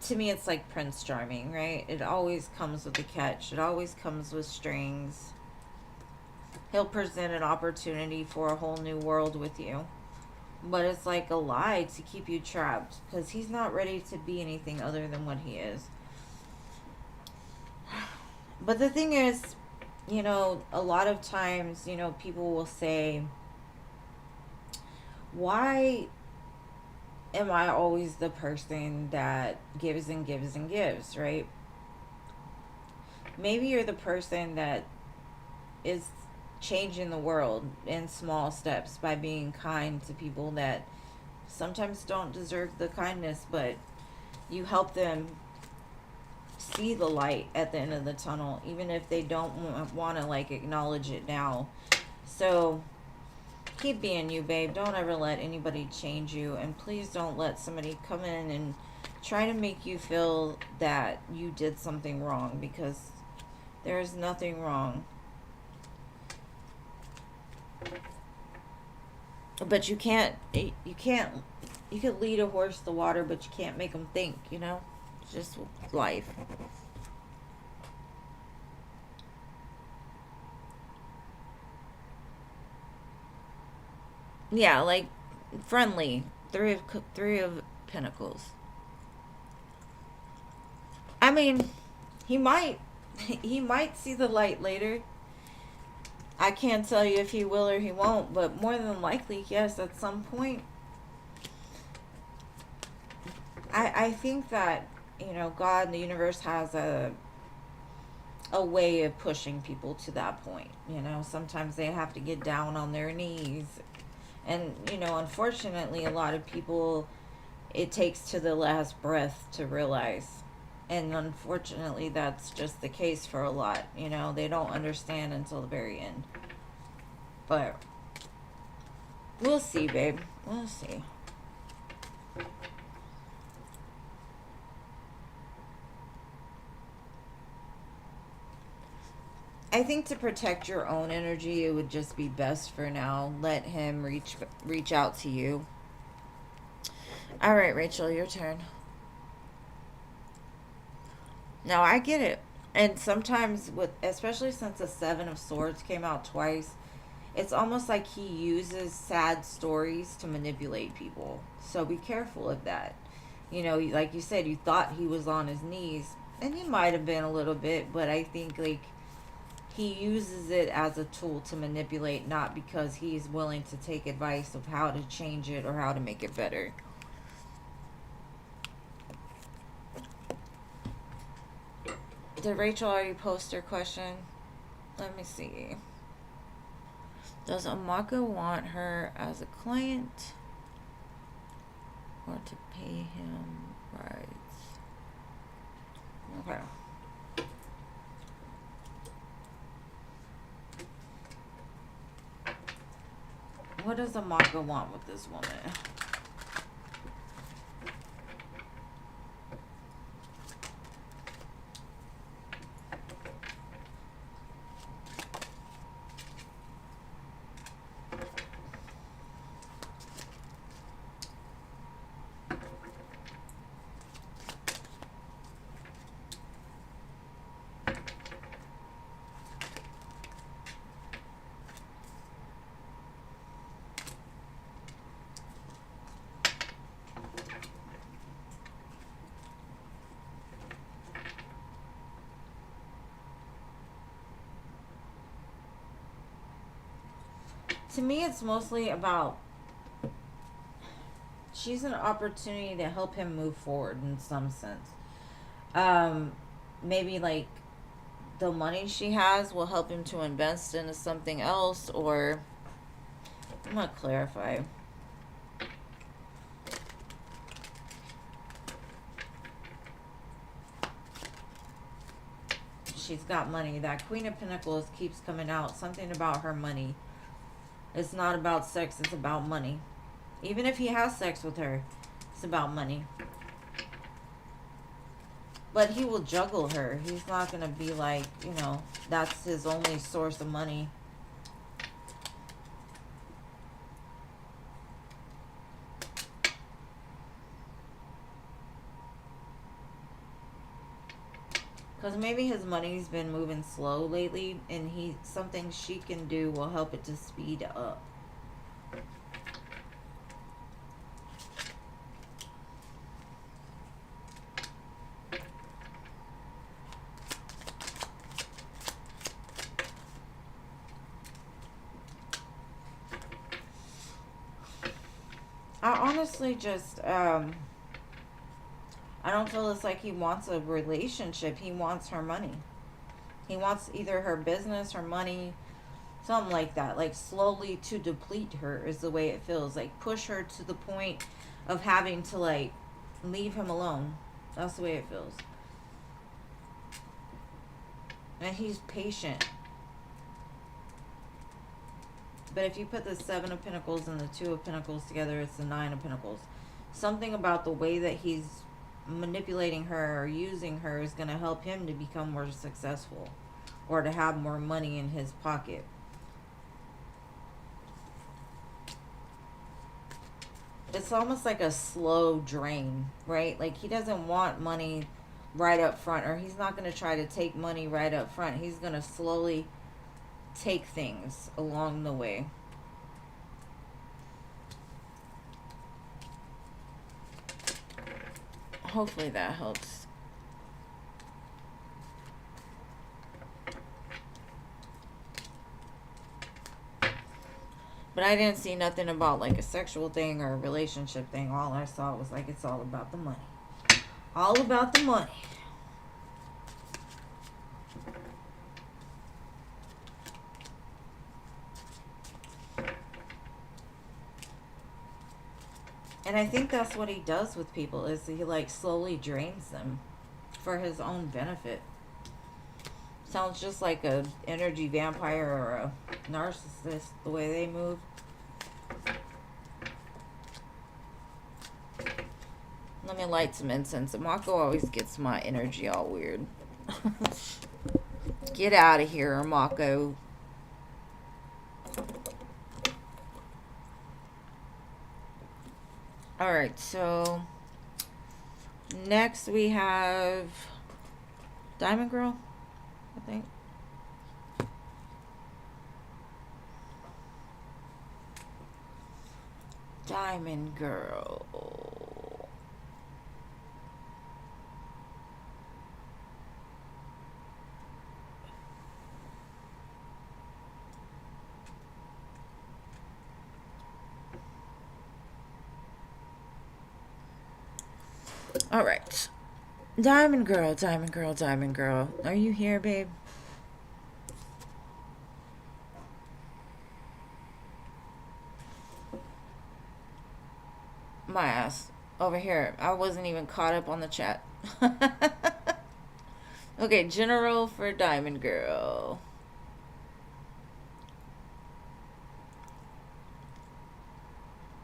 S1: to me, it's like Prince Charming, right? It always comes with a catch. It always comes with strings. He'll present an opportunity for a whole new world with you. But it's like a lie to keep you trapped, because he's not ready to be anything other than what he is. But the thing is, a lot of times, people will say, why am I always the person that gives and gives and gives, right? Maybe you're the person that is changing the world in small steps by being kind to people that sometimes don't deserve the kindness, but you help them see the light at the end of the tunnel, even if they don't want to like acknowledge it now. So keep being you, babe. Don't ever let anybody change you, and please don't let somebody come in and try to make you feel that you did something wrong, because there's nothing wrong. But you could lead a horse to water, but you can't make them think, you know? It's just life. Yeah, like friendly. Three of Pentacles. I mean, he might he might see the light later. I can't tell you if he will or he won't, but more than likely, yes, at some point. I think that, you know, God and the universe has a way of pushing people to that point. You know, sometimes they have to get down on their knees. And, you know, unfortunately, a lot of people, it takes to the last breath to realize. And unfortunately, that's just the case for a lot. You know, they don't understand until the very end. But we'll see, babe. We'll see. I think to protect your own energy, it would just be best for now. Let him reach out to you. All right, Rachel, your turn. No, I get it. And sometimes with, especially since the 7 of Swords came out twice, it's almost like he uses sad stories to manipulate people. So be careful of that. You know, like you said, you thought he was on his knees, and he might have been a little bit, but I think like he uses it as a tool to manipulate, not because he's willing to take advice of how to change it or how to make it better. Did Rachel already post her question? Let me see. Does Amaka want her as a client or to pay him rights? Okay. What does Amaka want with this woman? To me, it's mostly about she's an opportunity to help him move forward in some sense. Maybe like the money she has will help him to invest into something else, or I'm gonna clarify. She's got money. That Queen of Pentacles keeps coming out. Something about her money. It's not about sex, it's about money. Even if he has sex with her, it's about money. But he will juggle her. He's not going to be like, you know, that's his only source of money. Because maybe his money's been moving slow lately, and something she can do will help it to speed up. I honestly just, I don't feel it's like he wants a relationship. He wants her money. He wants either her business, her money, Something like that. Like slowly to deplete her is the way it feels. Like push her to the point of having to like leave him alone. That's the way it feels. And he's patient. But if you put the Seven of Pentacles and the Two of Pentacles together, it's the Nine of Pentacles. Something about the way that he's manipulating her or using her is going to help him to become more successful or to have more money in his pocket. It's almost like a slow drain, right? Like he doesn't want money right up front, or he's not going to try to take money right up front. He's going to slowly take things along the way. Hopefully that helps. But I didn't see nothing about like a sexual thing or a relationship thing. All I saw was like it's all about the money. All about the money. And I think that's what he does with people, is he like slowly drains them for his own benefit. Sounds just like a energy vampire or a narcissist, the way they move. Let me light some incense. Mako always gets my energy all weird. Get out of here, Mako. Alright, so next we have Diamond Girl, I think. Diamond Girl. All right. Diamond Girl, Diamond Girl, Diamond Girl. Are you here, babe? My ass. Over here. I wasn't even caught up on the chat. Okay, general for Diamond Girl.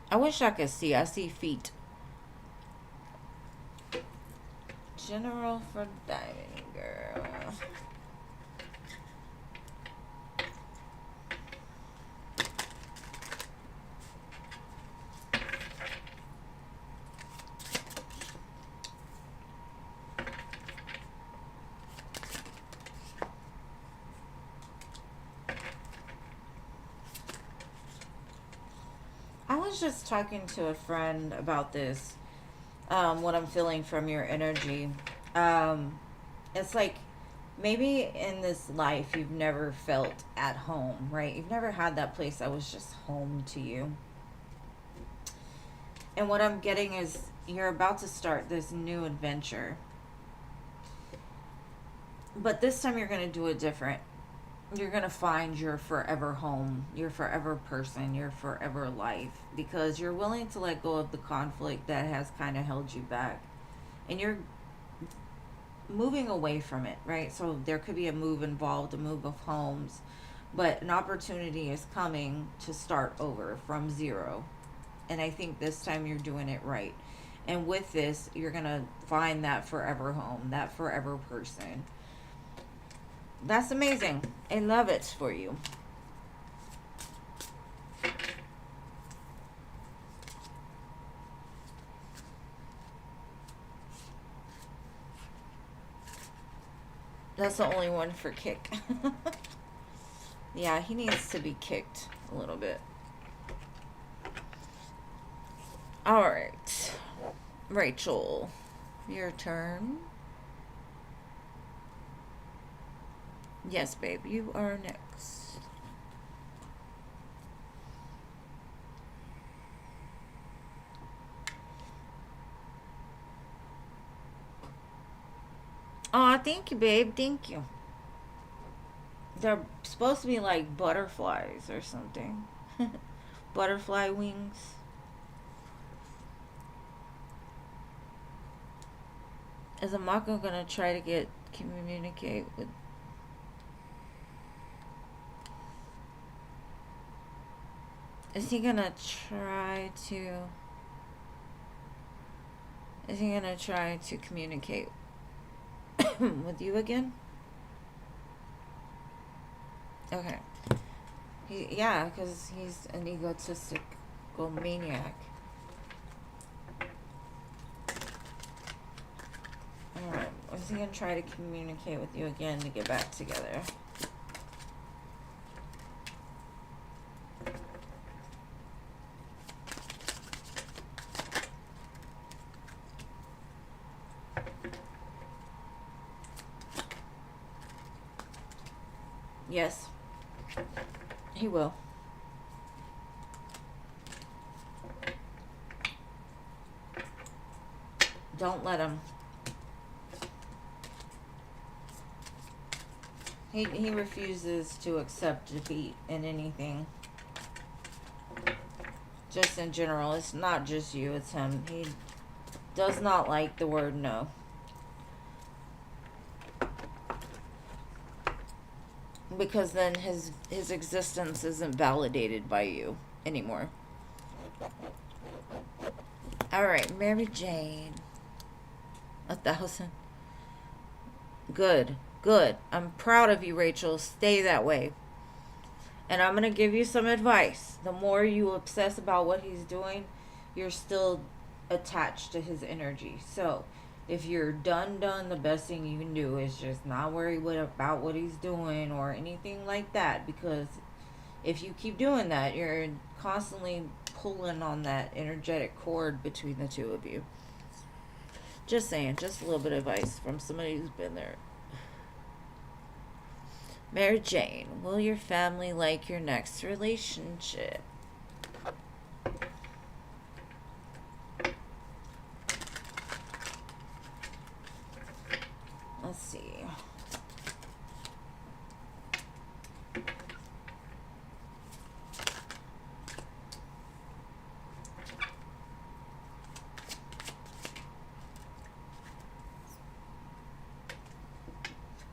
S1: I wish I could see. I see feet. General for Diamond Girl. I was just talking to a friend about this. What I'm feeling from your energy. It's like maybe in this life you've never felt at home, right? You've never had that place that was just home to you. And what I'm getting is you're about to start this new adventure. But this time you're going to do it different. You're going to find your forever home, your forever person, your forever life, because you're willing to let go of the conflict that has kind of held you back. And you're moving away from it, right? So there could be a move involved, a move of homes, but an opportunity is coming to start over from zero. And I think this time you're doing it right. And with this, you're going to find that forever home, that forever person. That's amazing. I love it for you. That's the only one for kick. Yeah, he needs to be kicked a little bit. All right. Rachel, your turn. Yes, babe, you are next. Aw, thank you, babe. Thank you. They're supposed to be like butterflies or something. Butterfly wings. Is Amako gonna try to communicate with? Is he gonna try to? Is he gonna try to communicate with you again? Okay. Yeah, because he's an egotistical maniac. Alright, is he gonna try to communicate with you again to get back together? Yes, he will. Don't let him. He refuses to accept defeat in anything. Just in general. It's not just you, it's him. He does not like the word no. Because then his existence isn't validated by you anymore. Alright, Mary Jane. 1,000. Good. Good. I'm proud of you, Rachel. Stay that way. And I'm going to give you some advice. The more you obsess about what he's doing, you're still attached to his energy. So, if you're done, the best thing you can do is just not worry about what he's doing or anything like that. Because if you keep doing that, you're constantly pulling on that energetic cord between the two of you. Just saying, just a little bit of advice from somebody who's been there. Mary Jane, will your family like your next relationship? Let's see.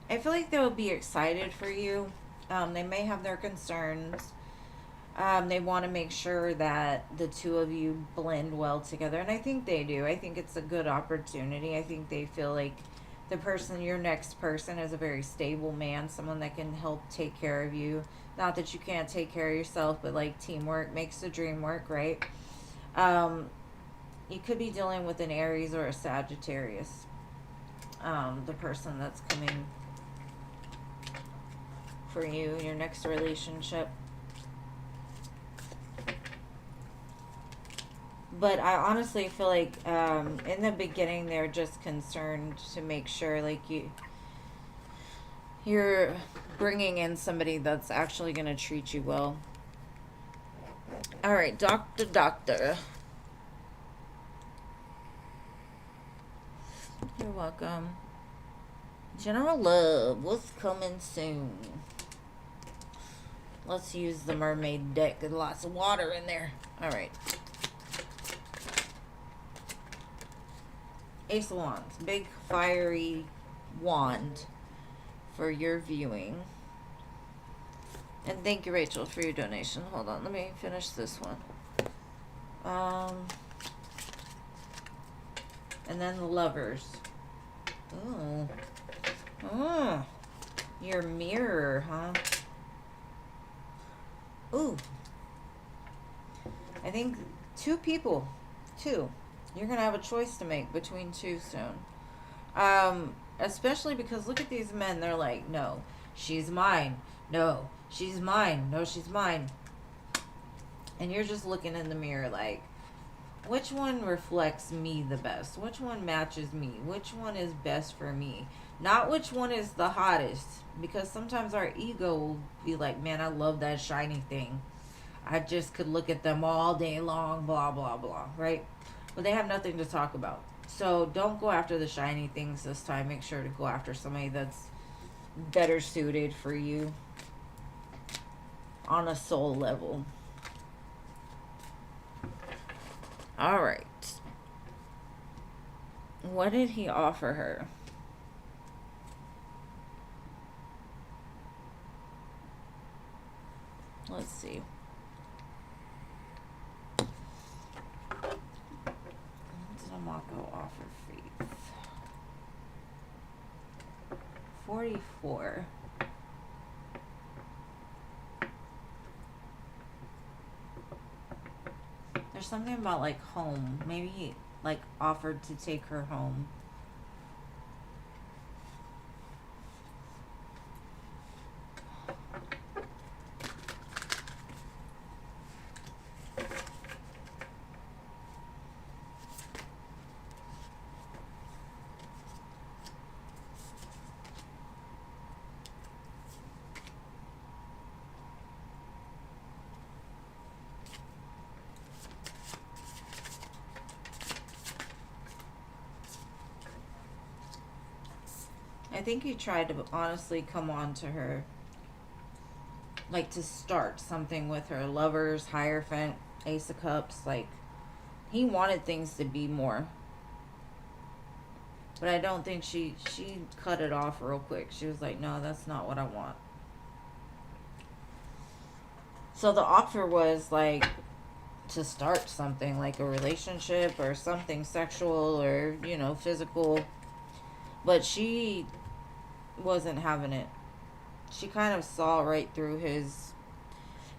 S1: I feel like they'll be excited for you. They may have their concerns. They want to make sure that the two of you blend well together. And I think they do. I think it's a good opportunity. I think they feel like your next person is a very stable man. Someone that can help take care of you. Not that you can't take care of yourself, but like teamwork makes the dream work, right? You could be dealing with an Aries or a Sagittarius. The person that's coming for you in your next relationship. But I honestly feel like in the beginning they're just concerned to make sure like you're bringing in somebody that's actually going to treat you well. All right, doctor. You're welcome. General love, what's coming soon? Let's use the mermaid deck. There's lots of water in there. All right. Ace of Wands. Big fiery wand for your viewing. And thank you, Rachel, for your donation. Hold on. Let me finish this one. And then the Lovers. Oh. Oh. Your mirror, huh? Ooh. I think two. You're going to have a choice to make between two soon. Especially because look at these men. They're like, no, she's mine. No, she's mine. No, she's mine. And you're just looking in the mirror like, which one reflects me the best? Which one matches me? Which one is best for me? Not which one is the hottest. Because sometimes our ego will be like, man, I love that shiny thing. I just could look at them all day long, blah, blah, blah, right? But they have nothing to talk about. So don't go after the shiny things this time. Make sure to go after somebody that's better suited for you. on a soul level. All right. What did he offer her? Let's see. What did Amako offer Faith? 44. There's something about like home. Maybe he like offered to take her home. I think he tried to honestly come on to her, like to start something with her. Lovers, Hierophant, Ace of Cups. Like, he wanted things to be more. But I don't think she cut it off real quick. She was like, no, that's not what I want. So the offer was like to start something, like a relationship or something sexual or, you know, physical. But she wasn't having it. She kind of saw right through his,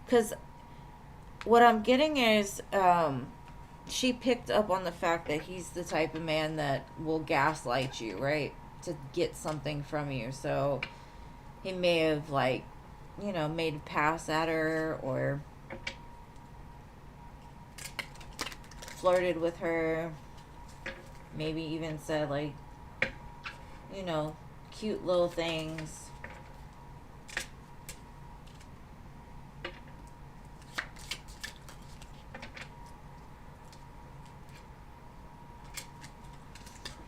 S1: because what I'm getting is she picked up on the fact that he's the type of man that will gaslight you, right, to get something from you. So he may have, like, you know, made a pass at her or flirted with her, maybe even said, like, you know, cute little things.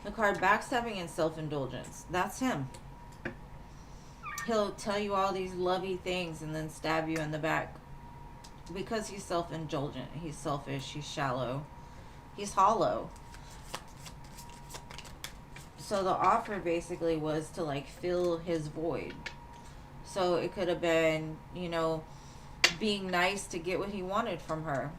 S1: The card backstabbing and self-indulgence. That's him. He'll tell you all these lovey things and then stab you in the back. Because he's self-indulgent. He's selfish. He's shallow. He's hollow. So the offer basically was to, like, fill his void. So it could have been, you know, being nice to get what he wanted from her.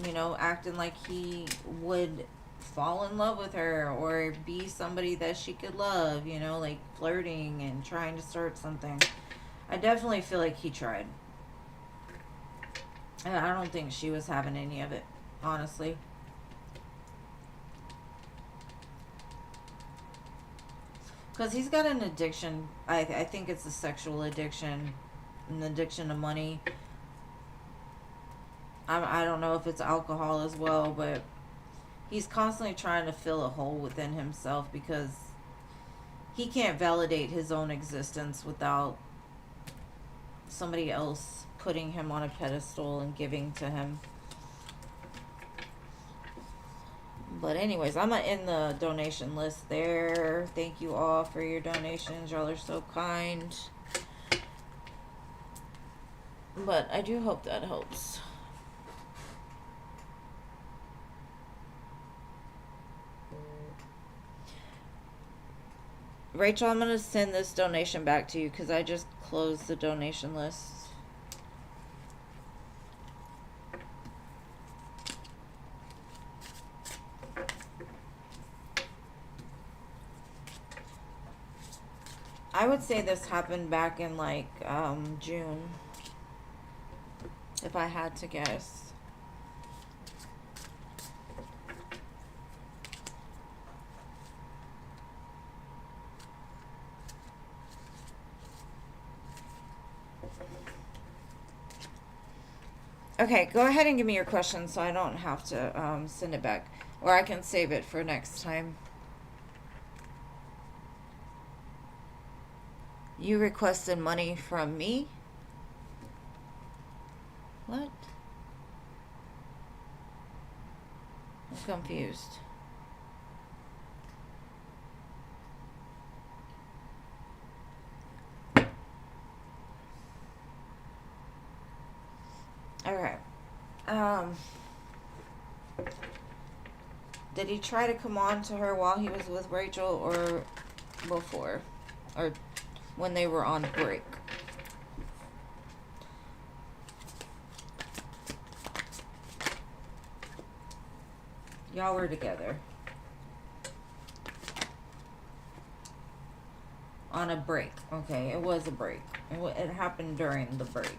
S1: You know, acting like he would fall in love with her or be somebody that she could love, you know, like flirting and trying to start something. I definitely feel like he tried. And I don't think she was having any of it, honestly. Because he's got an addiction. I think it's a sexual addiction, an addiction to money. I don't know if it's alcohol as well, but he's constantly trying to fill a hole within himself because he can't validate his own existence without somebody else putting him on a pedestal and giving to him. But anyways, I'm in the donation list there. Thank you all for your donations. Y'all are so kind. But I do hope that helps. Rachel, I'm going to send this donation back to you because I just closed the donation list. I would say this happened back in like June, if I had to guess. Okay, go ahead and give me your question so I don't have to send it back. Or I can save it for next time. You requested money from me? What? I'm confused. Alright. Um, did he try to come on to her while he was with Rachel or before? Or when they were on break? Y'all were together. On a break. Okay, it was a break. It happened during the break.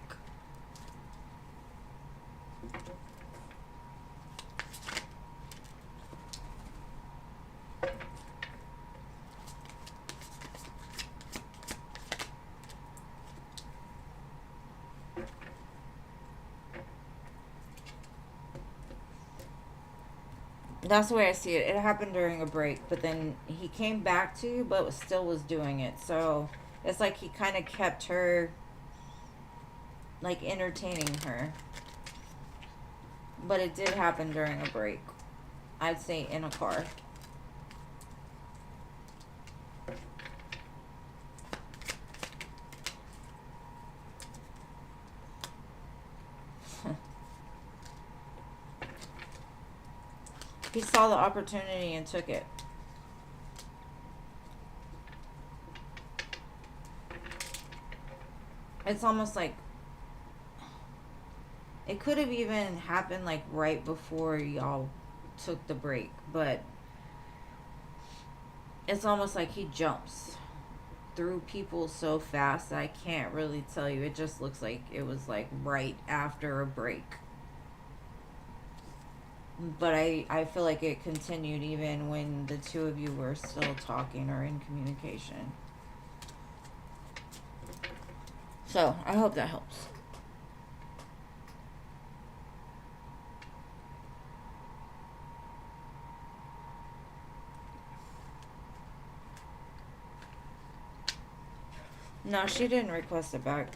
S1: That's the way I see it. It happened during a break, but then he came back to you, but still was doing it. So it's like he kind of kept her, like, entertaining her. But it did happen during a break. I'd say in a car. He saw the opportunity and took it. It's almost like it could have even happened like right before y'all took the break, but it's almost like he jumps through people so fast that I can't really tell you. It just looks like it was like right after a break. But I feel like it continued even when the two of you were still talking or in communication. So, I hope that helps. No, she didn't request it back.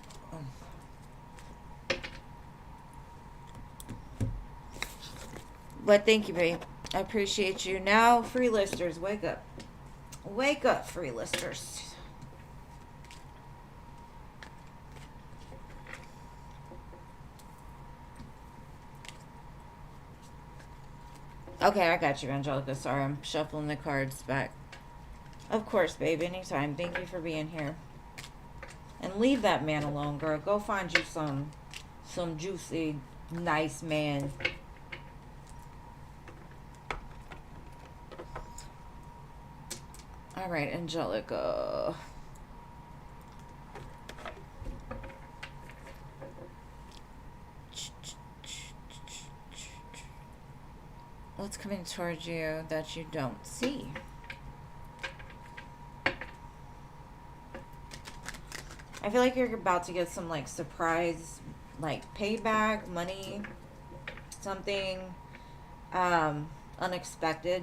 S1: But thank you, babe. I appreciate you. Now, free listers, wake up. Wake up, free listers. Okay, I got you, Angelica. Sorry, I'm shuffling the cards back. Of course, babe. Anytime. Thank you for being here. And leave that man alone, girl. Go find you some juicy, nice man. All right, Angelica. What's coming towards you that you don't see? I feel like you're about to get some like surprise, like payback, money, something unexpected.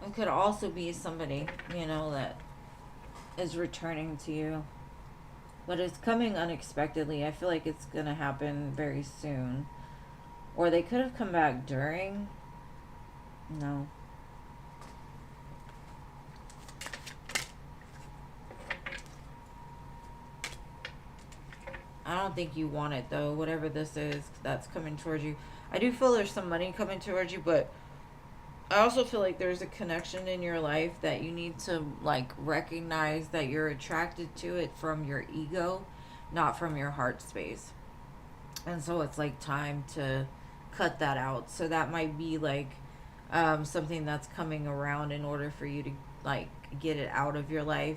S1: It could also be somebody, you know, that is returning to you. But it's coming unexpectedly. I feel like it's going to happen very soon. Or they could have come back during. No. I don't think you want it, though. Whatever this is, that's coming towards you. I do feel there's some money coming towards you, but I also feel like there's a connection in your life that you need to, like, recognize that you're attracted to it from your ego, not from your heart space. And so it's, like, time to cut that out. So that might be, like, something that's coming around in order for you to, like, get it out of your life.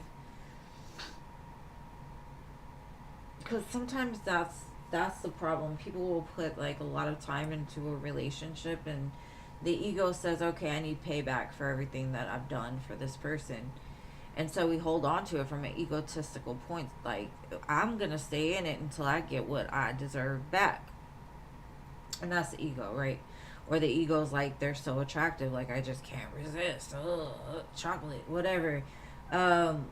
S1: Because sometimes that's the problem. People will put, like, a lot of time into a relationship, and the ego says, okay, I need payback for everything that I've done for this person. And so we hold on to it from an egotistical point. Like, I'm going to stay in it until I get what I deserve back. And that's the ego, right? Or the ego's like, they're so attractive, like, I just can't resist. Ugh, chocolate, whatever. And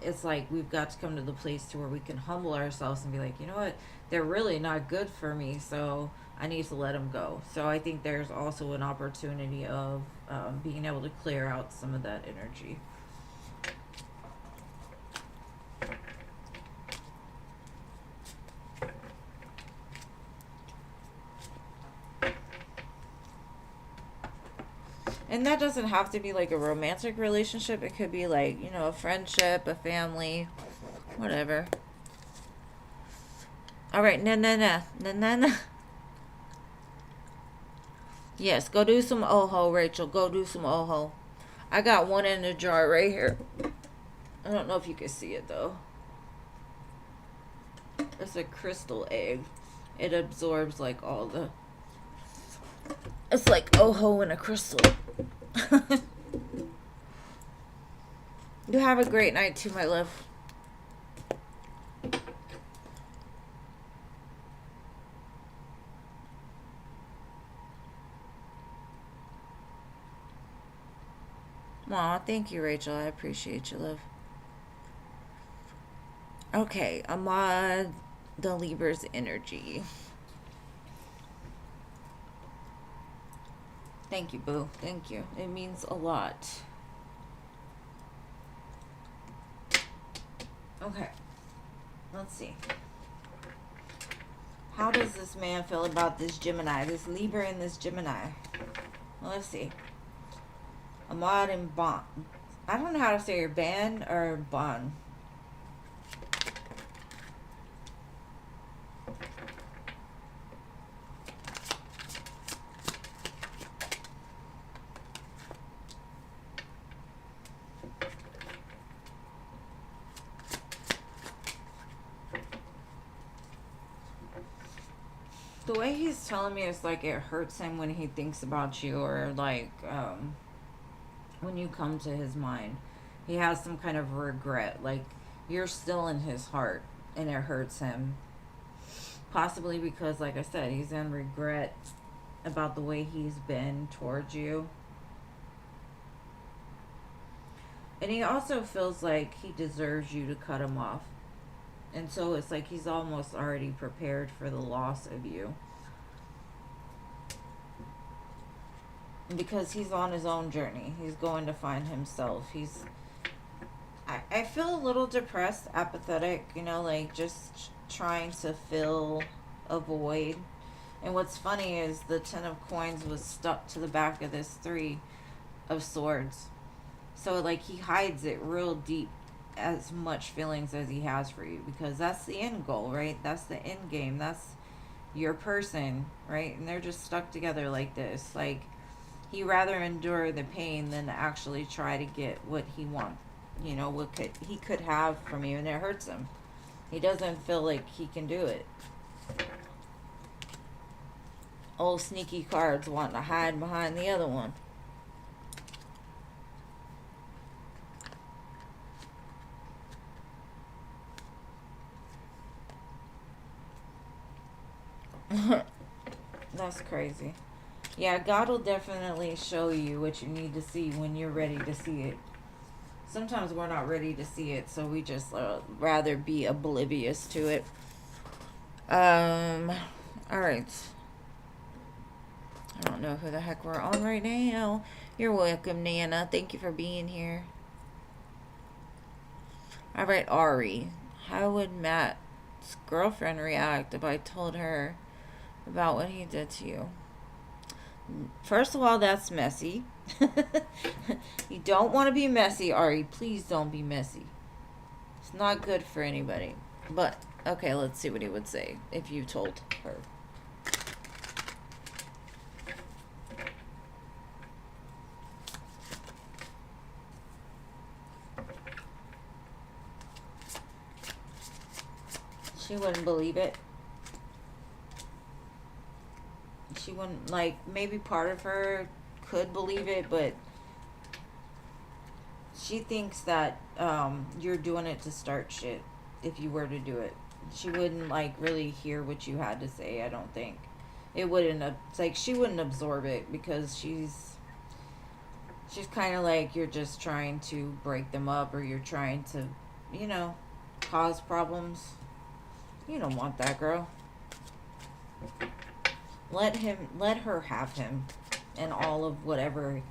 S1: it's like, we've got to come to the place to where we can humble ourselves and be like, you know what? They're really not good for me, so I need to let him go. So I think there's also an opportunity of being able to clear out some of that energy. And that doesn't have to be like a romantic relationship. It could be like, you know, a friendship, a family, whatever. All right, na. Yes, go do some oho, Rachel. Go do some oho. I got one in the jar right here. I don't know if you can see it though. It's a crystal egg. It absorbs like all the... It's like oho in a crystal. You have a great night too, my love. Aw, thank you, Rachel. I appreciate you, love. Okay, Ahmad, the Libra's energy. Thank you, boo. Thank you. It means a lot. Okay. Let's see. How does this man feel about this Gemini? This Libra and this Gemini. Well, let's see. Ahmad and Bon. I don't know how to say your Ban or Bon. The way he's telling me is like it hurts him when he thinks about you, or like when you come to his mind. He has some kind of regret. Like you're still in his heart and it hurts him. Possibly because, like I said, he's in regret about the way he's been towards you. And he also feels like he deserves you to cut him off. And so it's like he's almost already prepared for the loss of you. Because he's on his own journey. He's going to find himself. I feel a little depressed, apathetic, you know, like just trying to fill a void. And what's funny is the 10 of coins was stuck to the back of this 3 of swords. So like he hides it real deep, as much feelings as he has for you, because that's the end goal, right? That's the end game. That's your person, right? And they're just stuck together like this. Like he rather endure the pain than actually try to get what he wants, you know, what he could have from you, and it hurts him. He doesn't feel like he can do it. Old sneaky cards wanting to hide behind the other one. That's crazy. Yeah, God will definitely show you what you need to see when you're ready to see it. Sometimes we're not ready to see it, so we just rather be oblivious to it. Alright. I don't know who the heck we're on right now. You're welcome, Nana. Thank you for being here. Alright, Ari. How would Matt's girlfriend react if I told her about what he did to you? First of all, that's messy. You don't want to be messy, Ari. Please don't be messy. It's not good for anybody. But, okay, let's see what he would say if you told her. She wouldn't believe it. She wouldn't, like, maybe part of her could believe it, but she thinks that you're doing it to start shit if you were to do it. She wouldn't, like, really hear what you had to say, I don't think. It wouldn't, it's like, she wouldn't absorb it because she's kind of like, you're just trying to break them up, or you're trying to, you know, cause problems. You don't want that, girl. let her have him and all of whatever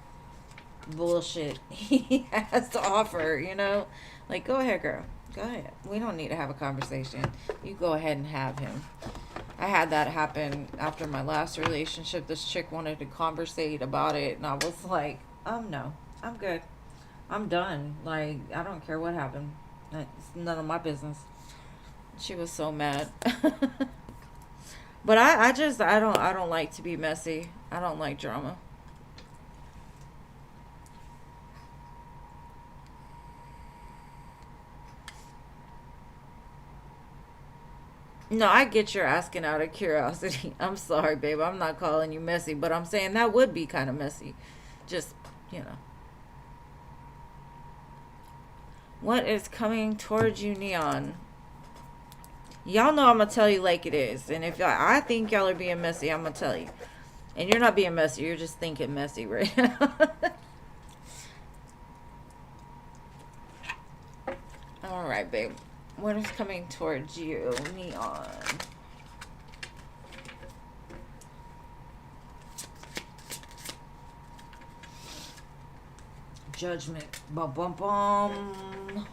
S1: bullshit he has to offer, you know? Like, go ahead, girl. Go ahead. We don't need to have a conversation. You go ahead and have him. I had that happen after my last relationship. This chick wanted to conversate about it, and I was like, no, I'm good. I'm done. Like, I don't care what happened. It's none of my business. She was so mad. But I don't like to be messy. I don't like drama. No, I get you're asking out of curiosity. I'm sorry, babe. I'm not calling you messy, but I'm saying that would be kind of messy. Just, you know. What is coming towards you, Neon? Y'all know I'm going to tell you like it is. And if I think y'all are being messy, I'm going to tell you. And you're not being messy. You're just thinking messy right now. All right, babe. What is coming towards you, Neon? Judgment. Bum, bum, bum.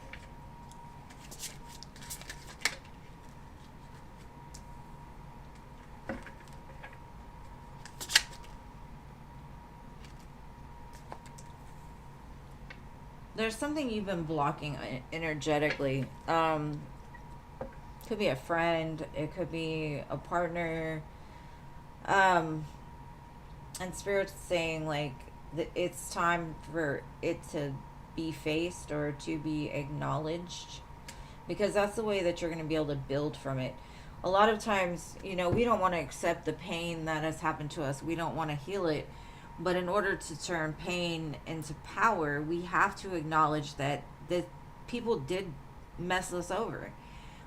S1: There's something you've been blocking energetically. Could be a friend. It could be a partner. And Spirit's saying, like, it's time for it to be faced or to be acknowledged, because that's the way that you're going to be able to build from it. A lot of times, you know, we don't want to accept the pain that has happened to us. We don't want to heal it. But in order to turn pain into power, we have to acknowledge that the people did mess us over.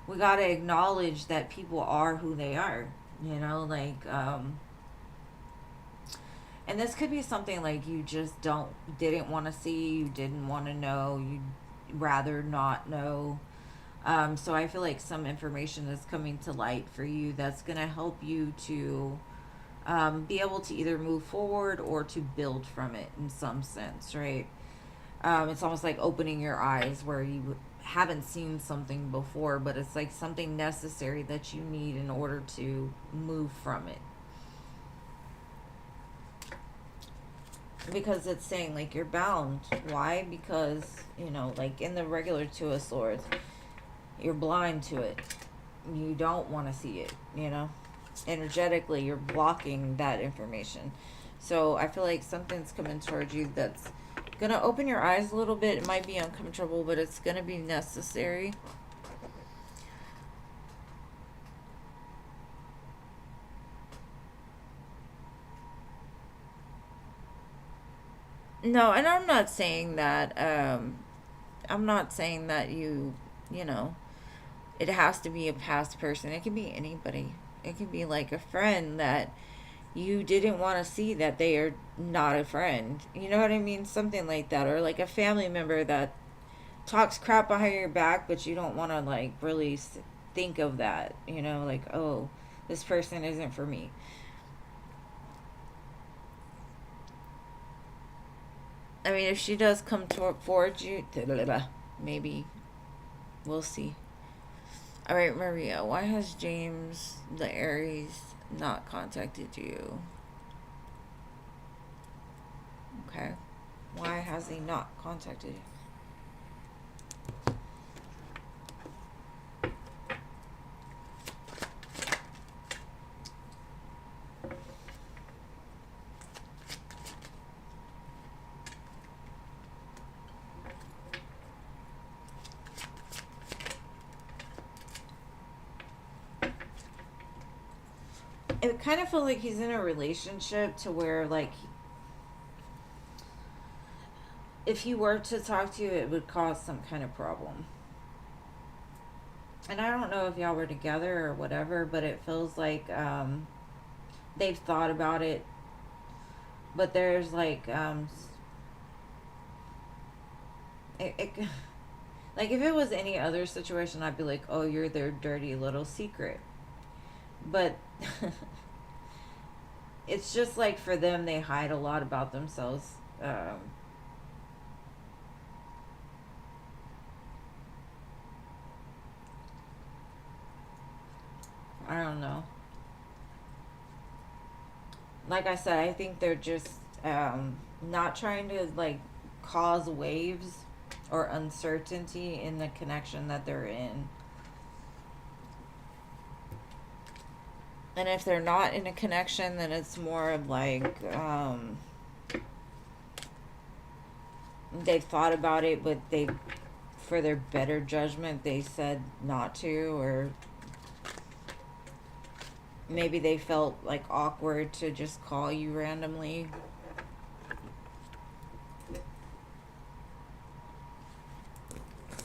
S1: We got to acknowledge that people are who they are, you know, like, and this could be something like you just didn't want to see, you didn't want to know, you'd rather not know. So I feel like some information is coming to light for you that's going to help you to be able to either move forward or to build from it in some sense, right? It's almost like opening your eyes where you haven't seen something before, but it's like something necessary that you need in order to move from it. Because it's saying like you're bound. Why? Because, you know, like in the regular Two of Swords, you're blind to it. You don't want to see it, you know? Energetically, you're blocking that information. So I feel like something's coming towards you that's going to open your eyes a little bit. It might be uncomfortable, but it's going to be necessary. No, and I'm not saying that, I'm not saying that you know, it has to be a past person. It can be anybody. It can be like a friend that you didn't want to see that they are not a friend. You know what I mean? Something like that. Or like a family member that talks crap behind your back, but you don't want to like really think of that. You know, like, oh, this person isn't for me. I mean, if she does come towards you, maybe we'll see. All right, Maria, why has James the Aries not contacted you? Okay. Why has he not contacted you? It kind of feels like he's in a relationship to where, like, if he were to talk to you, it would cause some kind of problem. And I don't know if y'all were together or whatever, but it feels like they've thought about it. But there's like, it like if it was any other situation, I'd be like, oh, you're their dirty little secret. But it's just like for them, they hide a lot about themselves. I don't know. Like I said, I think they're just not trying to like cause waves or uncertainty in the connection that they're in. And if they're not in a connection, then it's more of like they've thought about it, but they, for their better judgment, they said not to, or maybe they felt like awkward to just call you randomly.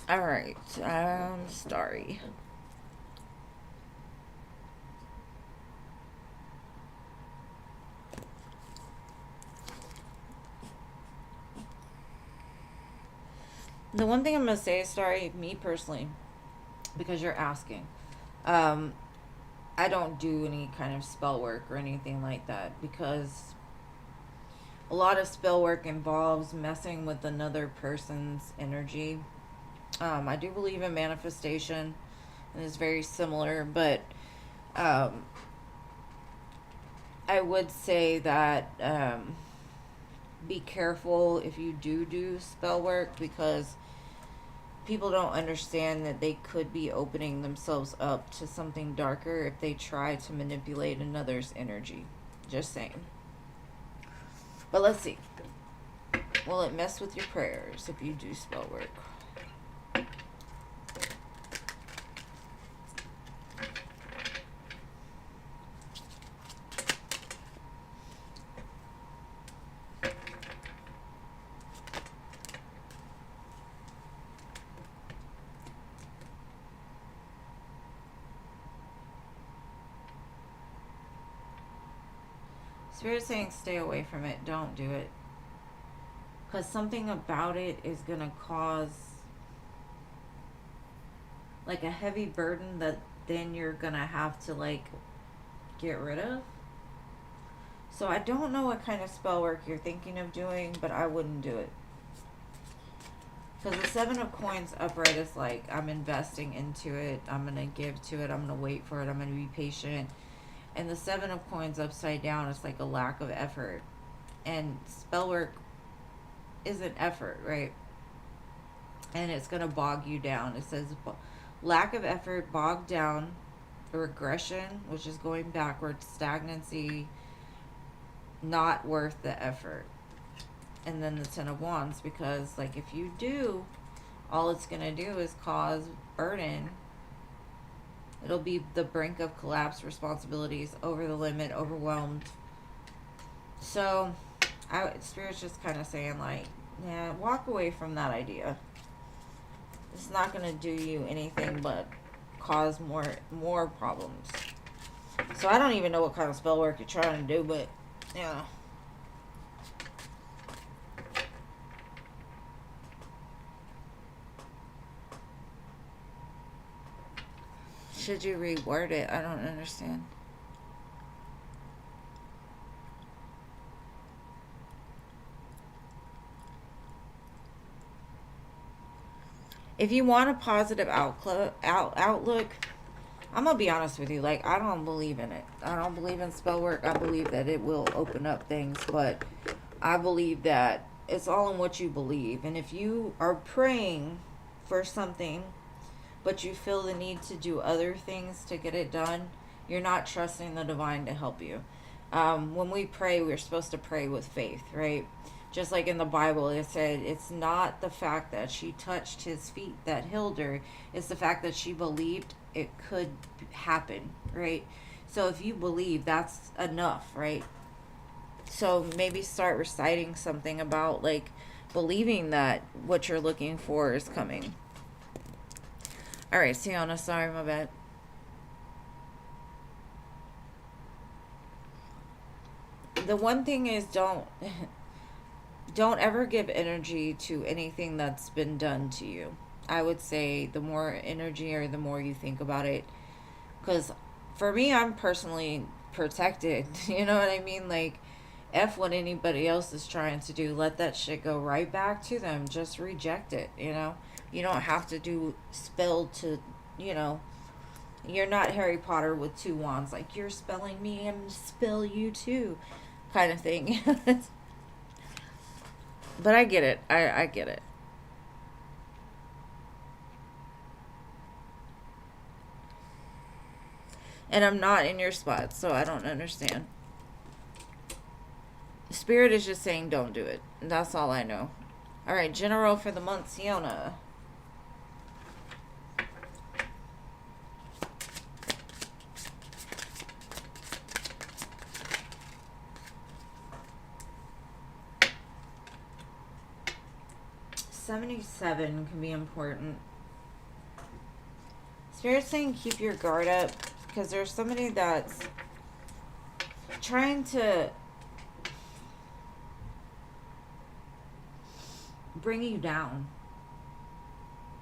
S1: All right, Starry. The one thing I'm gonna say, Starry, me personally, because you're asking, I don't do any kind of spell work or anything like that, because a lot of spell work involves messing with another person's energy. I do believe in manifestation, and it's very similar, but I would say that be careful if you do spell work, because people don't understand that they could be opening themselves up to something darker if they try to manipulate another's energy. Just saying. But let's see. Will it mess with your prayers if you do spell work? Spirit saying stay away from it. Don't do it. Because something about it is going to cause like a heavy burden that then you're going to have to like get rid of. So I don't know what kind of spell work you're thinking of doing, but I wouldn't do it. Because the Seven of Coins upright is like, I'm investing into it. I'm going to give to it. I'm going to wait for it. I'm going to be patient. And the Seven of Coins upside down is like a lack of effort. And spell work isn't effort, right? And it's going to bog you down. It says lack of effort, bogged down, regression, which is going backwards, stagnancy, not worth the effort. And then the Ten of Wands, because like if you do, all it's going to do is cause burden. It'll be the brink of collapse, responsibilities, over the limit, overwhelmed. So, Spirit's just kind of saying like, yeah, walk away from that idea. It's not going to do you anything but cause more problems. So I don't even know what kind of spell work you're trying to do, but yeah. Should you reword it? I don't understand. If you want a positive outlook, I'm going to be honest with you. Like, I don't believe in it. I don't believe in spell work. I believe that it will open up things, but I believe that it's all in what you believe. And if you are praying for something, but you feel the need to do other things to get it done, you're not trusting the divine to help you. When we pray, we're supposed to pray with faith, right? Just like in the Bible, it said it's not the fact that she touched his feet that healed her. It's the fact that she believed it could happen, right? So if you believe, that's enough, right? So maybe start reciting something about like believing that what you're looking for is coming. All right, Sienna, sorry, my bad. The one thing is don't ever give energy to anything that's been done to you. I would say the more energy or the more you think about it, because for me, I'm personally protected. You know what I mean? Like, F what anybody else is trying to do. Let that shit go right back to them. Just reject it, you know? You don't have to do spell to, you know, you're not Harry Potter with two wands. Like, you're spelling me, I'm spell you too, kind of thing. But I get it. I get it. And I'm not in your spot, so I don't understand. Spirit is just saying don't do it. That's all I know. All right, general for the month, Siona. $77 can be important. Spirit's saying keep your guard up because there's somebody that's trying to bring you down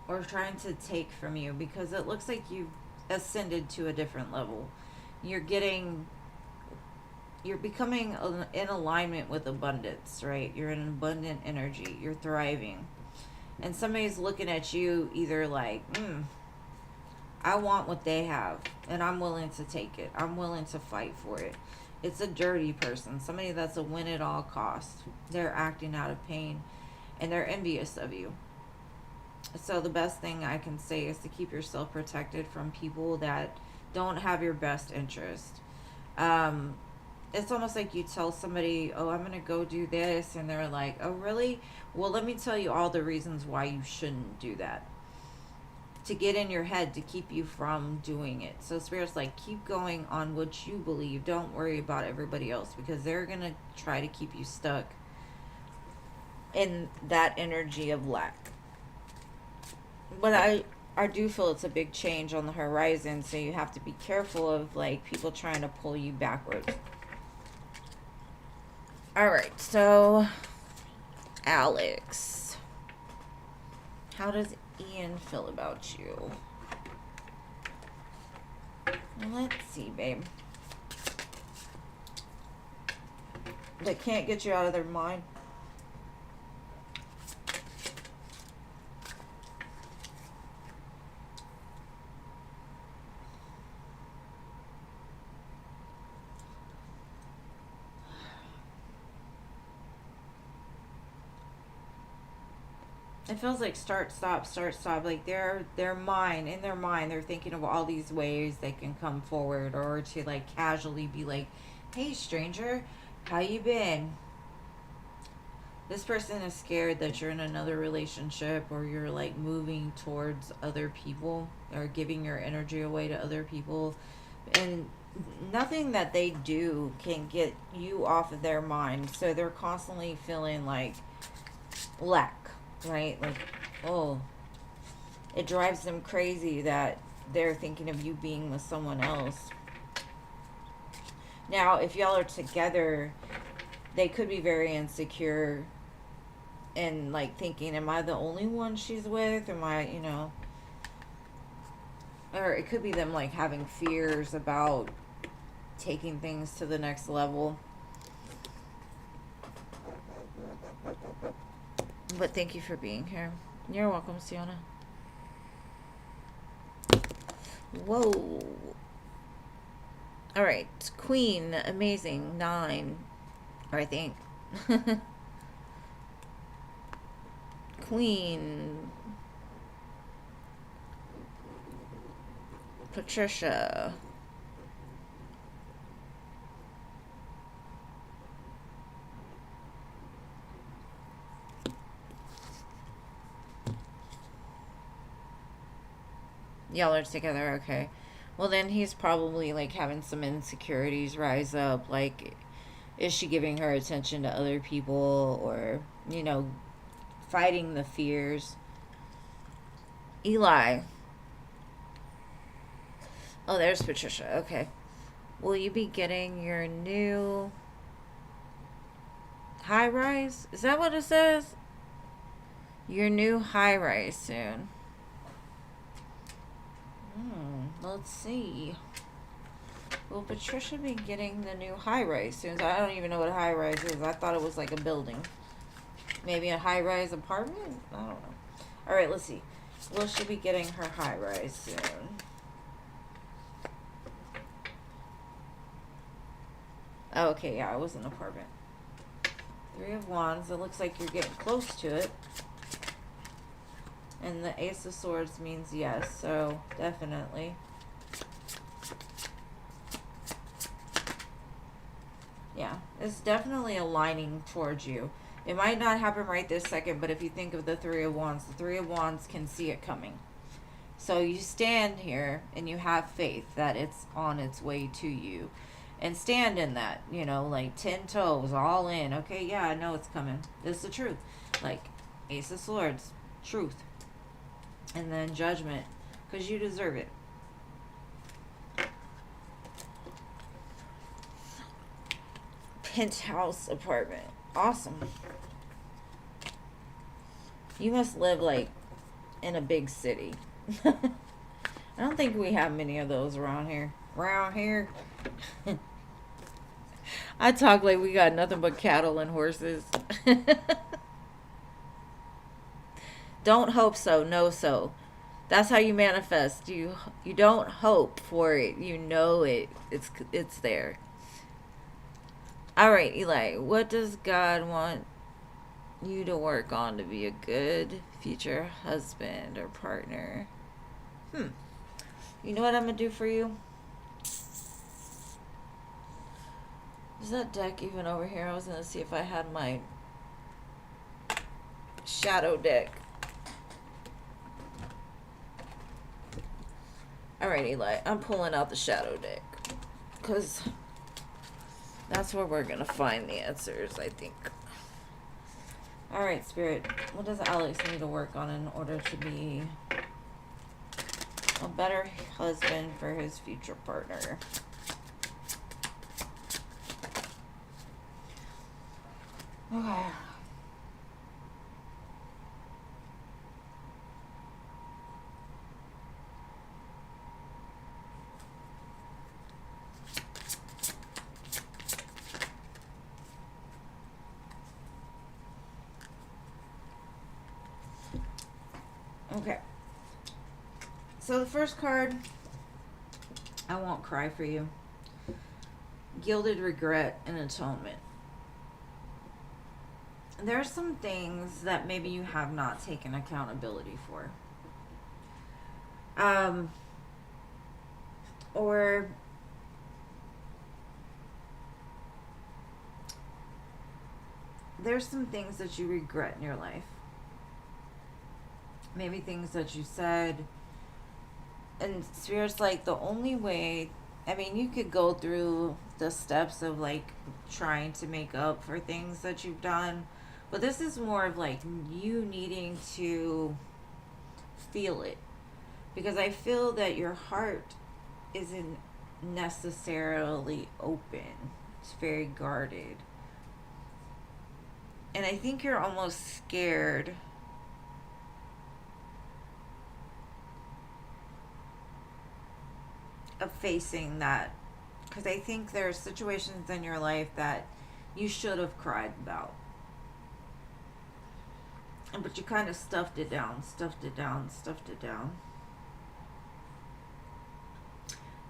S1: or trying to take from you, because it looks like you've ascended to a different level. You're becoming in alignment with abundance, right? You're in abundant energy. You're thriving. And somebody's looking at you either like, I want what they have, and I'm willing to take it. I'm willing to fight for it. It's a dirty person. Somebody that's a win at all costs. They're acting out of pain, and they're envious of you. So the best thing I can say is to keep yourself protected from people that don't have your best interest. It's almost like you tell somebody, oh, I'm going to go do this, and they're like, oh, really? Well, let me tell you all the reasons why you shouldn't do that. To get in your head to keep you from doing it. So Spirit's like, keep going on what you believe. Don't worry about everybody else, because they're going to try to keep you stuck in that energy of lack. But I do feel it's a big change on the horizon, so you have to be careful of like people trying to pull you backwards. All right, so Alex, how does Ian feel about you? Let's see, babe. They can't get you out of their mind. It feels like start, stop, like in their mind, they're thinking of all these ways they can come forward, or to like casually be like, hey stranger, how you been? This person is scared that you're in another relationship, or you're like moving towards other people, or giving your energy away to other people, and nothing that they do can get you off of their mind. So they're constantly feeling like lack. Right? Like, oh, it drives them crazy that they're thinking of you being with someone else. Now, if y'all are together, they could be very insecure and like thinking, am I the only one she's with? Am I, you know, or it could be them like having fears about taking things to the next level. But thank you for being here. You're welcome, Siona. Whoa. All right. Queen. Amazing. 9. Or I think. Queen. Patricia. Y'all are together, okay. Well, then he's probably like having some insecurities rise up. Like, is she giving her attention to other people, or, you know, fighting the fears? Eli. Oh, there's Patricia. Okay. Will you be getting your new high rise? Is that what it says? Your new high rise soon. Let's see. Will Patricia be getting the new high-rise soon? I don't even know what a high-rise is. I thought it was like a building. Maybe a high-rise apartment? I don't know. Alright, let's see. Will she be getting her high-rise soon? Oh, okay, yeah, it was an apartment. Three of Wands. It looks like you're getting close to it. And the Ace of Swords means yes, so definitely. Yeah, it's definitely aligning towards you. It might not happen right this second, but if you think of the Three of Wands, the Three of Wands can see it coming. So you stand here and you have faith that it's on its way to you. And stand in that, you know, like 10 toes, all in. Okay, yeah, I know it's coming. This is the truth. Like, Ace of Swords, truth. And then Judgment, because you deserve it. Penthouse apartment. Awesome. You must live, like, in a big city. I don't think we have many of those around here. Around here. I talk like we got nothing but cattle and horses. Don't hope so, know so. That's how you manifest. You don't hope for it. You know it. It's there. All right, Eli. What does God want you to work on to be a good future husband or partner? You know what I'm gonna do for you? Is that deck even over here? I was gonna see if I had my shadow deck. Alright, Eli, I'm pulling out the shadow deck, because that's where we're gonna find the answers, I think. Alright, Spirit, what does Alex need to work on in order to be a better husband for his future partner? Okay. Okay. So the first card, I won't cry for you. Gilded regret and atonement. There are some things that maybe you have not taken accountability for. Or there's some things that you regret in your life. Maybe things that you said. And Spirit's like, the only way, I mean, you could go through the steps of like trying to make up for things that you've done, but this is more of like you needing to feel it, because I feel that your heart isn't necessarily open. It's very guarded. And I think you're almost scared of facing that, because I think there are situations in your life that you should have cried about, but you kind of stuffed it down.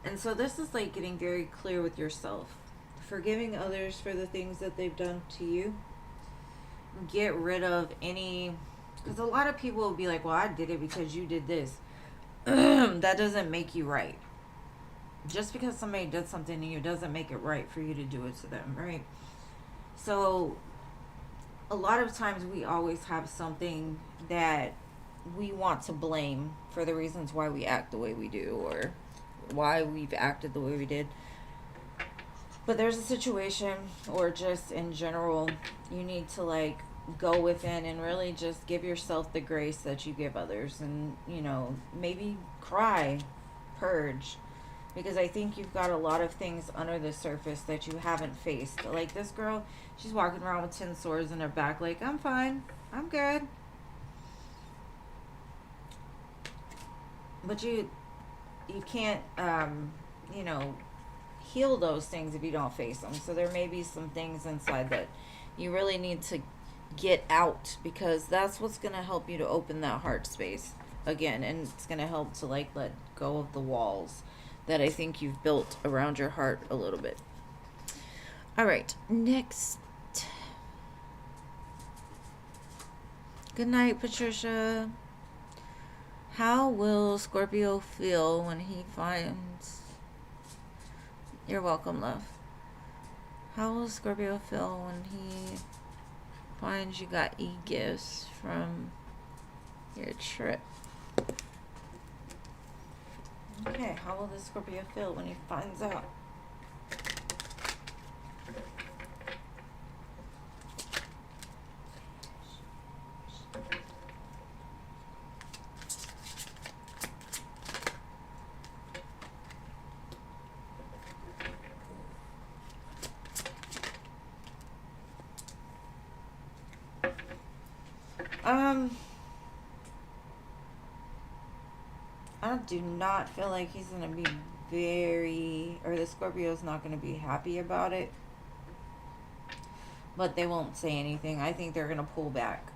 S1: And so this is like getting very clear with yourself, forgiving others for the things that they've done to you. Get rid of any, because a lot of people will be like, well, I did it because you did this. That doesn't make you right. Just because somebody did something to you doesn't make it right for you to do it to them, right? So a lot of times we always have something that we want to blame for the reasons why we act the way we do, or why we've acted the way we did. But there's a situation, or just in general, you need to like go within and really just give yourself the grace that you give others, and you know, maybe cry, purge, because I think you've got a lot of things under the surface that you haven't faced. Like this girl, she's walking around with 10 swords in her back like, I'm fine, I'm good. But you can't, you know, heal those things if you don't face them. So there may be some things inside that you really need to get out, because that's what's going to help you to open that heart space again, and it's going to help to like let go of the walls that I think you've built around your heart a little bit. All right, next. Good night, Patricia. How will Scorpio feel when he finds... You're welcome, love. How will Scorpio feel when he finds you got e-gifts from your trip? Okay, how will the Scorpio feel when he finds out? I do not feel like he's going to be the Scorpio's not going to be happy about it. But they won't say anything. I think they're going to pull back.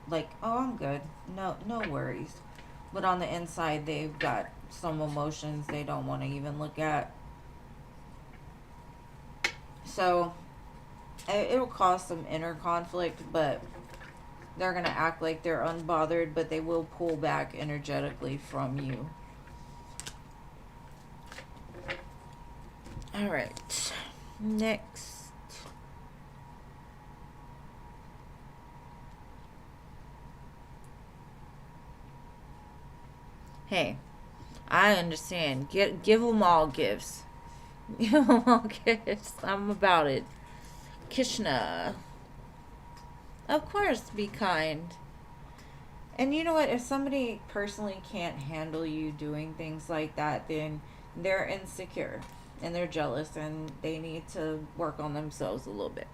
S1: Like, oh, I'm good. No worries. But on the inside, they've got some emotions they don't want to even look at. So, it'll cause some inner conflict, but they're going to act like they're unbothered, but they will pull back energetically from you. All right. Next. Hey, I understand. Give them all gifts. Give them all gifts. I'm about it. Kishna. Of course, be kind. And you know what? If somebody personally can't handle you doing things like that, then they're insecure and they're jealous and they need to work on themselves a little bit.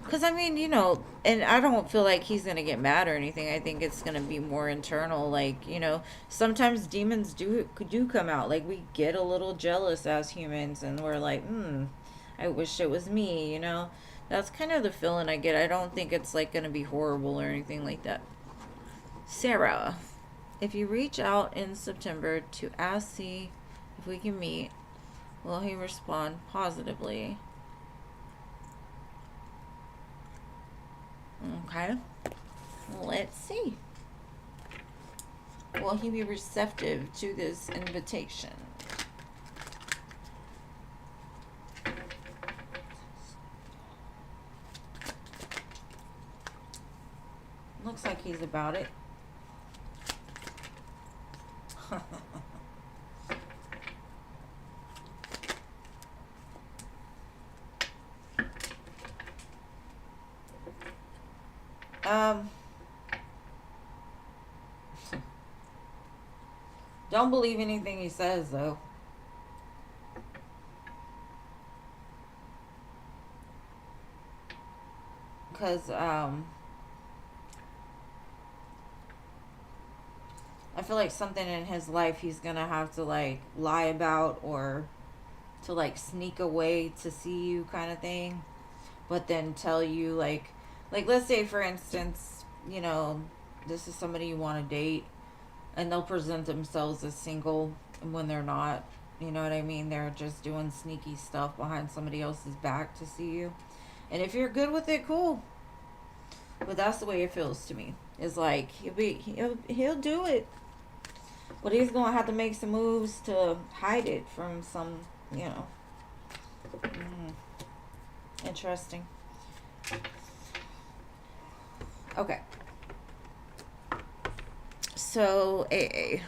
S1: Because, I mean, you know, and I don't feel like he's going to get mad or anything. I think it's going to be more internal. Like, you know, sometimes demons do come out. Like, we get a little jealous as humans and we're like, I wish it was me, you know. That's kind of the feeling I get. I don't think it's like going to be horrible or anything like that. Sarah, if you reach out in September to ask, see if we can meet, will he respond positively? Okay. Let's see. Will he be receptive to this invitation? Looks like he's about it. Don't believe anything he says, though. Because, I feel like something in his life he's gonna have to, like, lie about or to, like, sneak away to see you kind of thing. But then tell you, like, let's say, for instance, you know, this is somebody you want to date, and they'll present themselves as single when they're not. You know what I mean? They're just doing sneaky stuff behind somebody else's back to see you. And if you're good with it, cool. But that's the way it feels to me. It's like he'll do it, but he's gonna have to make some moves to hide it from some, you know. Interesting. Okay. So, AA.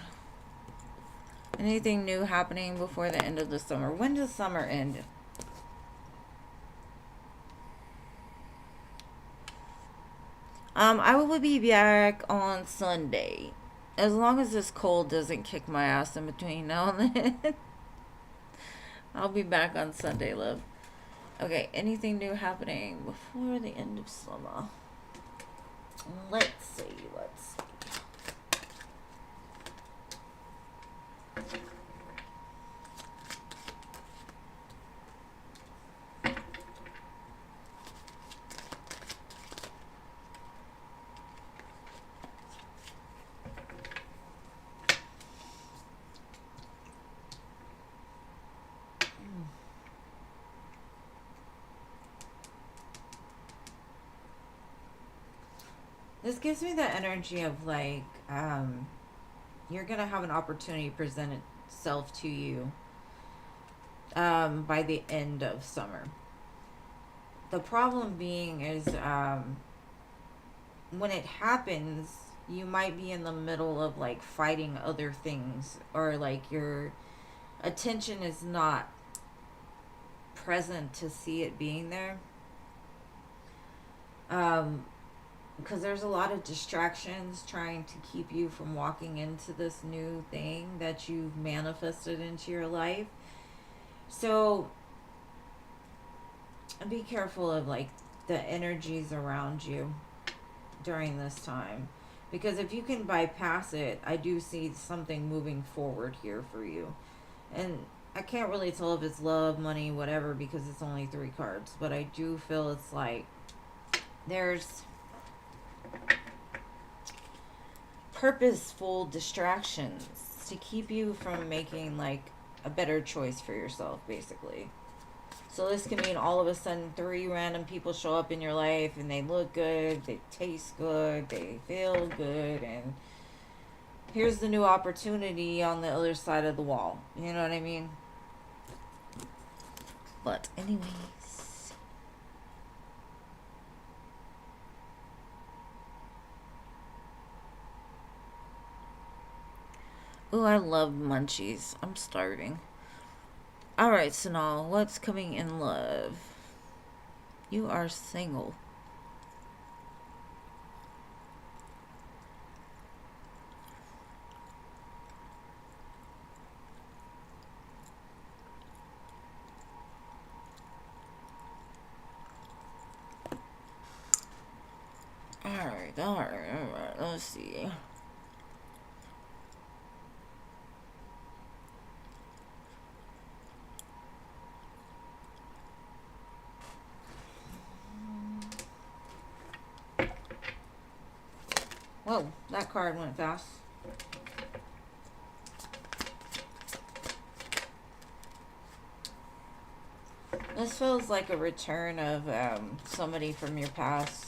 S1: Anything new happening before the end of the summer? When does summer end? I will be back on Sunday. As long as this cold doesn't kick my ass in between now and then. I'll be back on Sunday, love. Okay, anything new happening before the end of summer? Let's see. This gives me the energy of like, you're gonna have an opportunity present itself to you by the end of summer. The problem being is when it happens, you might be in the middle of like fighting other things, or like your attention is not present to see it being there. Because there's a lot of distractions trying to keep you from walking into this new thing that you've manifested into your life. So be careful of like the energies around you during this time, because if you can bypass it, I do see something moving forward here for you. And I can't really tell if it's love, money, whatever, because it's only 3 cards, but I do feel it's like there's purposeful distractions to keep you from making like a better choice for yourself, basically. So this can mean all of a sudden 3 random people show up in your life and they look good, they taste good, they feel good, and here's the new opportunity on the other side of the wall. You know what I mean? But anyways. Ooh, I love munchies. I'm starving. Alright, Sonal, what's coming in love? You are single. Alright, let's see. Whoa, that card went fast. This feels like a return of somebody from your past.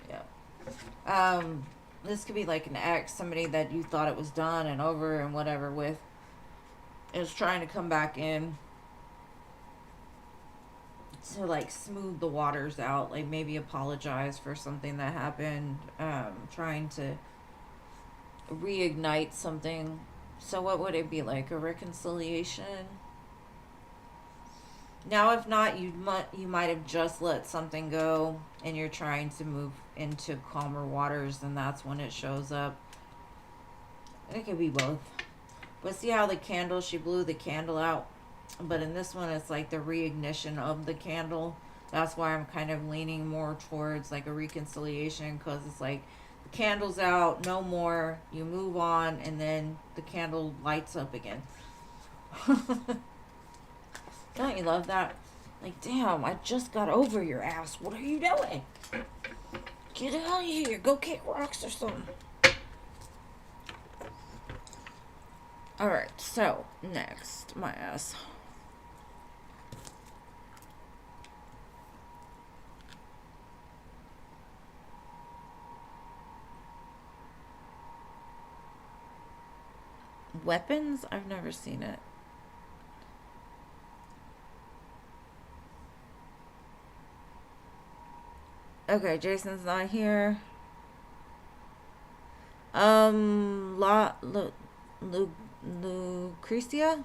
S1: Yeah. This could be like an ex, somebody that you thought it was done and over and whatever with, is trying to come back in to like smooth the waters out, like maybe apologize for something that happened, trying to reignite something. So what would it be, like a reconciliation? Now, if not, you might have just let something go and you're trying to move into calmer waters, and that's when it shows up. It could be both. But see how the candle, she blew the candle out? But in this one, it's like the reignition of the candle. That's why I'm kind of leaning more towards like a reconciliation, because it's like the candle's out, no more, you move on, and then the candle lights up again. Don't you love that? Like, damn, I just got over your ass. What are you doing? Get out of here. Go kick rocks or something. Alright, so, next, my ass. Weapons? I've never seen it. Okay, Jason's not here. Lucretia?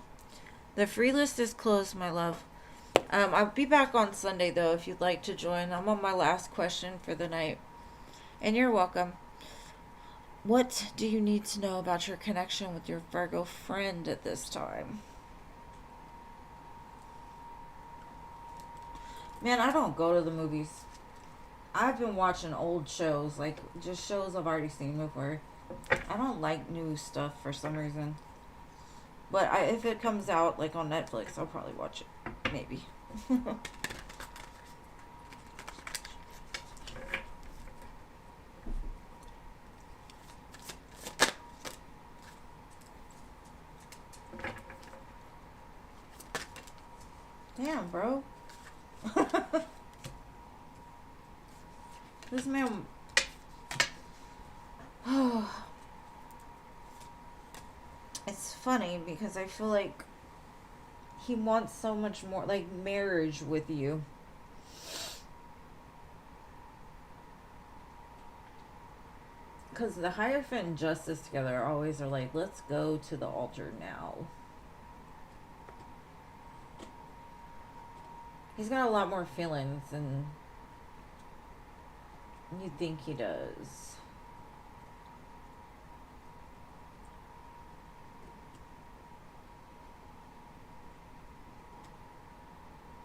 S1: The free list is closed, my love. I'll be back on Sunday, though, if you'd like to join. I'm on my last question for the night. And you're welcome. What do you need to know about your connection with your Virgo friend at this time? Man, I don't go to the movies. I've been watching old shows, like just shows I've already seen before. I don't like new stuff for some reason. But if it comes out like on Netflix, I'll probably watch it. Maybe. Damn, bro. This man... Oh... It's funny because I feel like he wants so much more, like, marriage with you. Because the Hierophant and Justice together always are like, let's go to the altar now. He's got a lot more feelings than you think he does.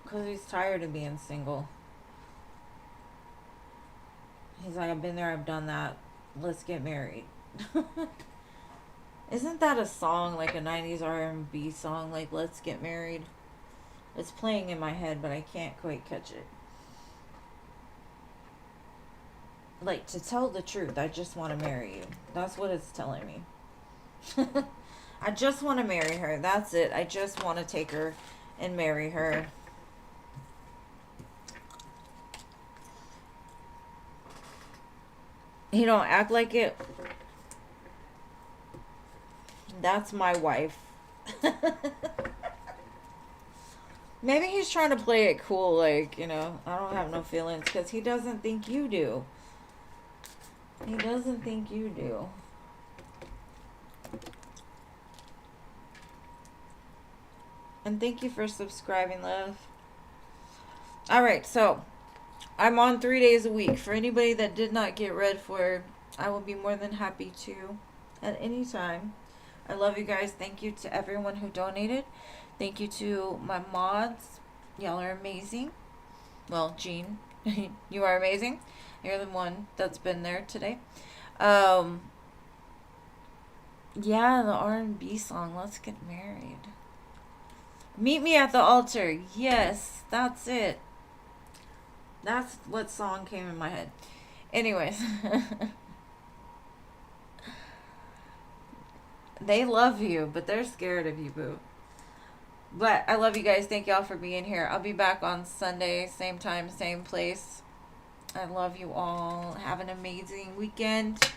S1: Because he's tired of being single. He's like, I've been there, I've done that. Let's get married. Isn't that a song, like a 90s R&B song, like Let's Get Married? It's playing in my head, but I can't quite catch it. Like, to tell the truth, I just want to marry you. That's what it's telling me. I just want to marry her. That's it. I just want to take her and marry her. He don't act like it. That's my wife. Maybe he's trying to play it cool, like, you know, I don't have no feelings, because he doesn't think you do. He doesn't think you do. And thank you for subscribing, love. Alright, so I'm on 3 days a week. For anybody that did not get read for, I will be more than happy to at any time. I love you guys. Thank you to everyone who donated. Thank you to my mods. Y'all are amazing. Well, Jean, you are amazing. You're the one that's been there today. Yeah, the R&B song, Let's Get Married. Meet me at the altar. Yes, that's it. That's what song came in my head. Anyways. They love you, but they're scared of you, boo. But I love you guys. Thank y'all for being here. I'll be back on Sunday, same time, same place. I love you all. Have an amazing weekend.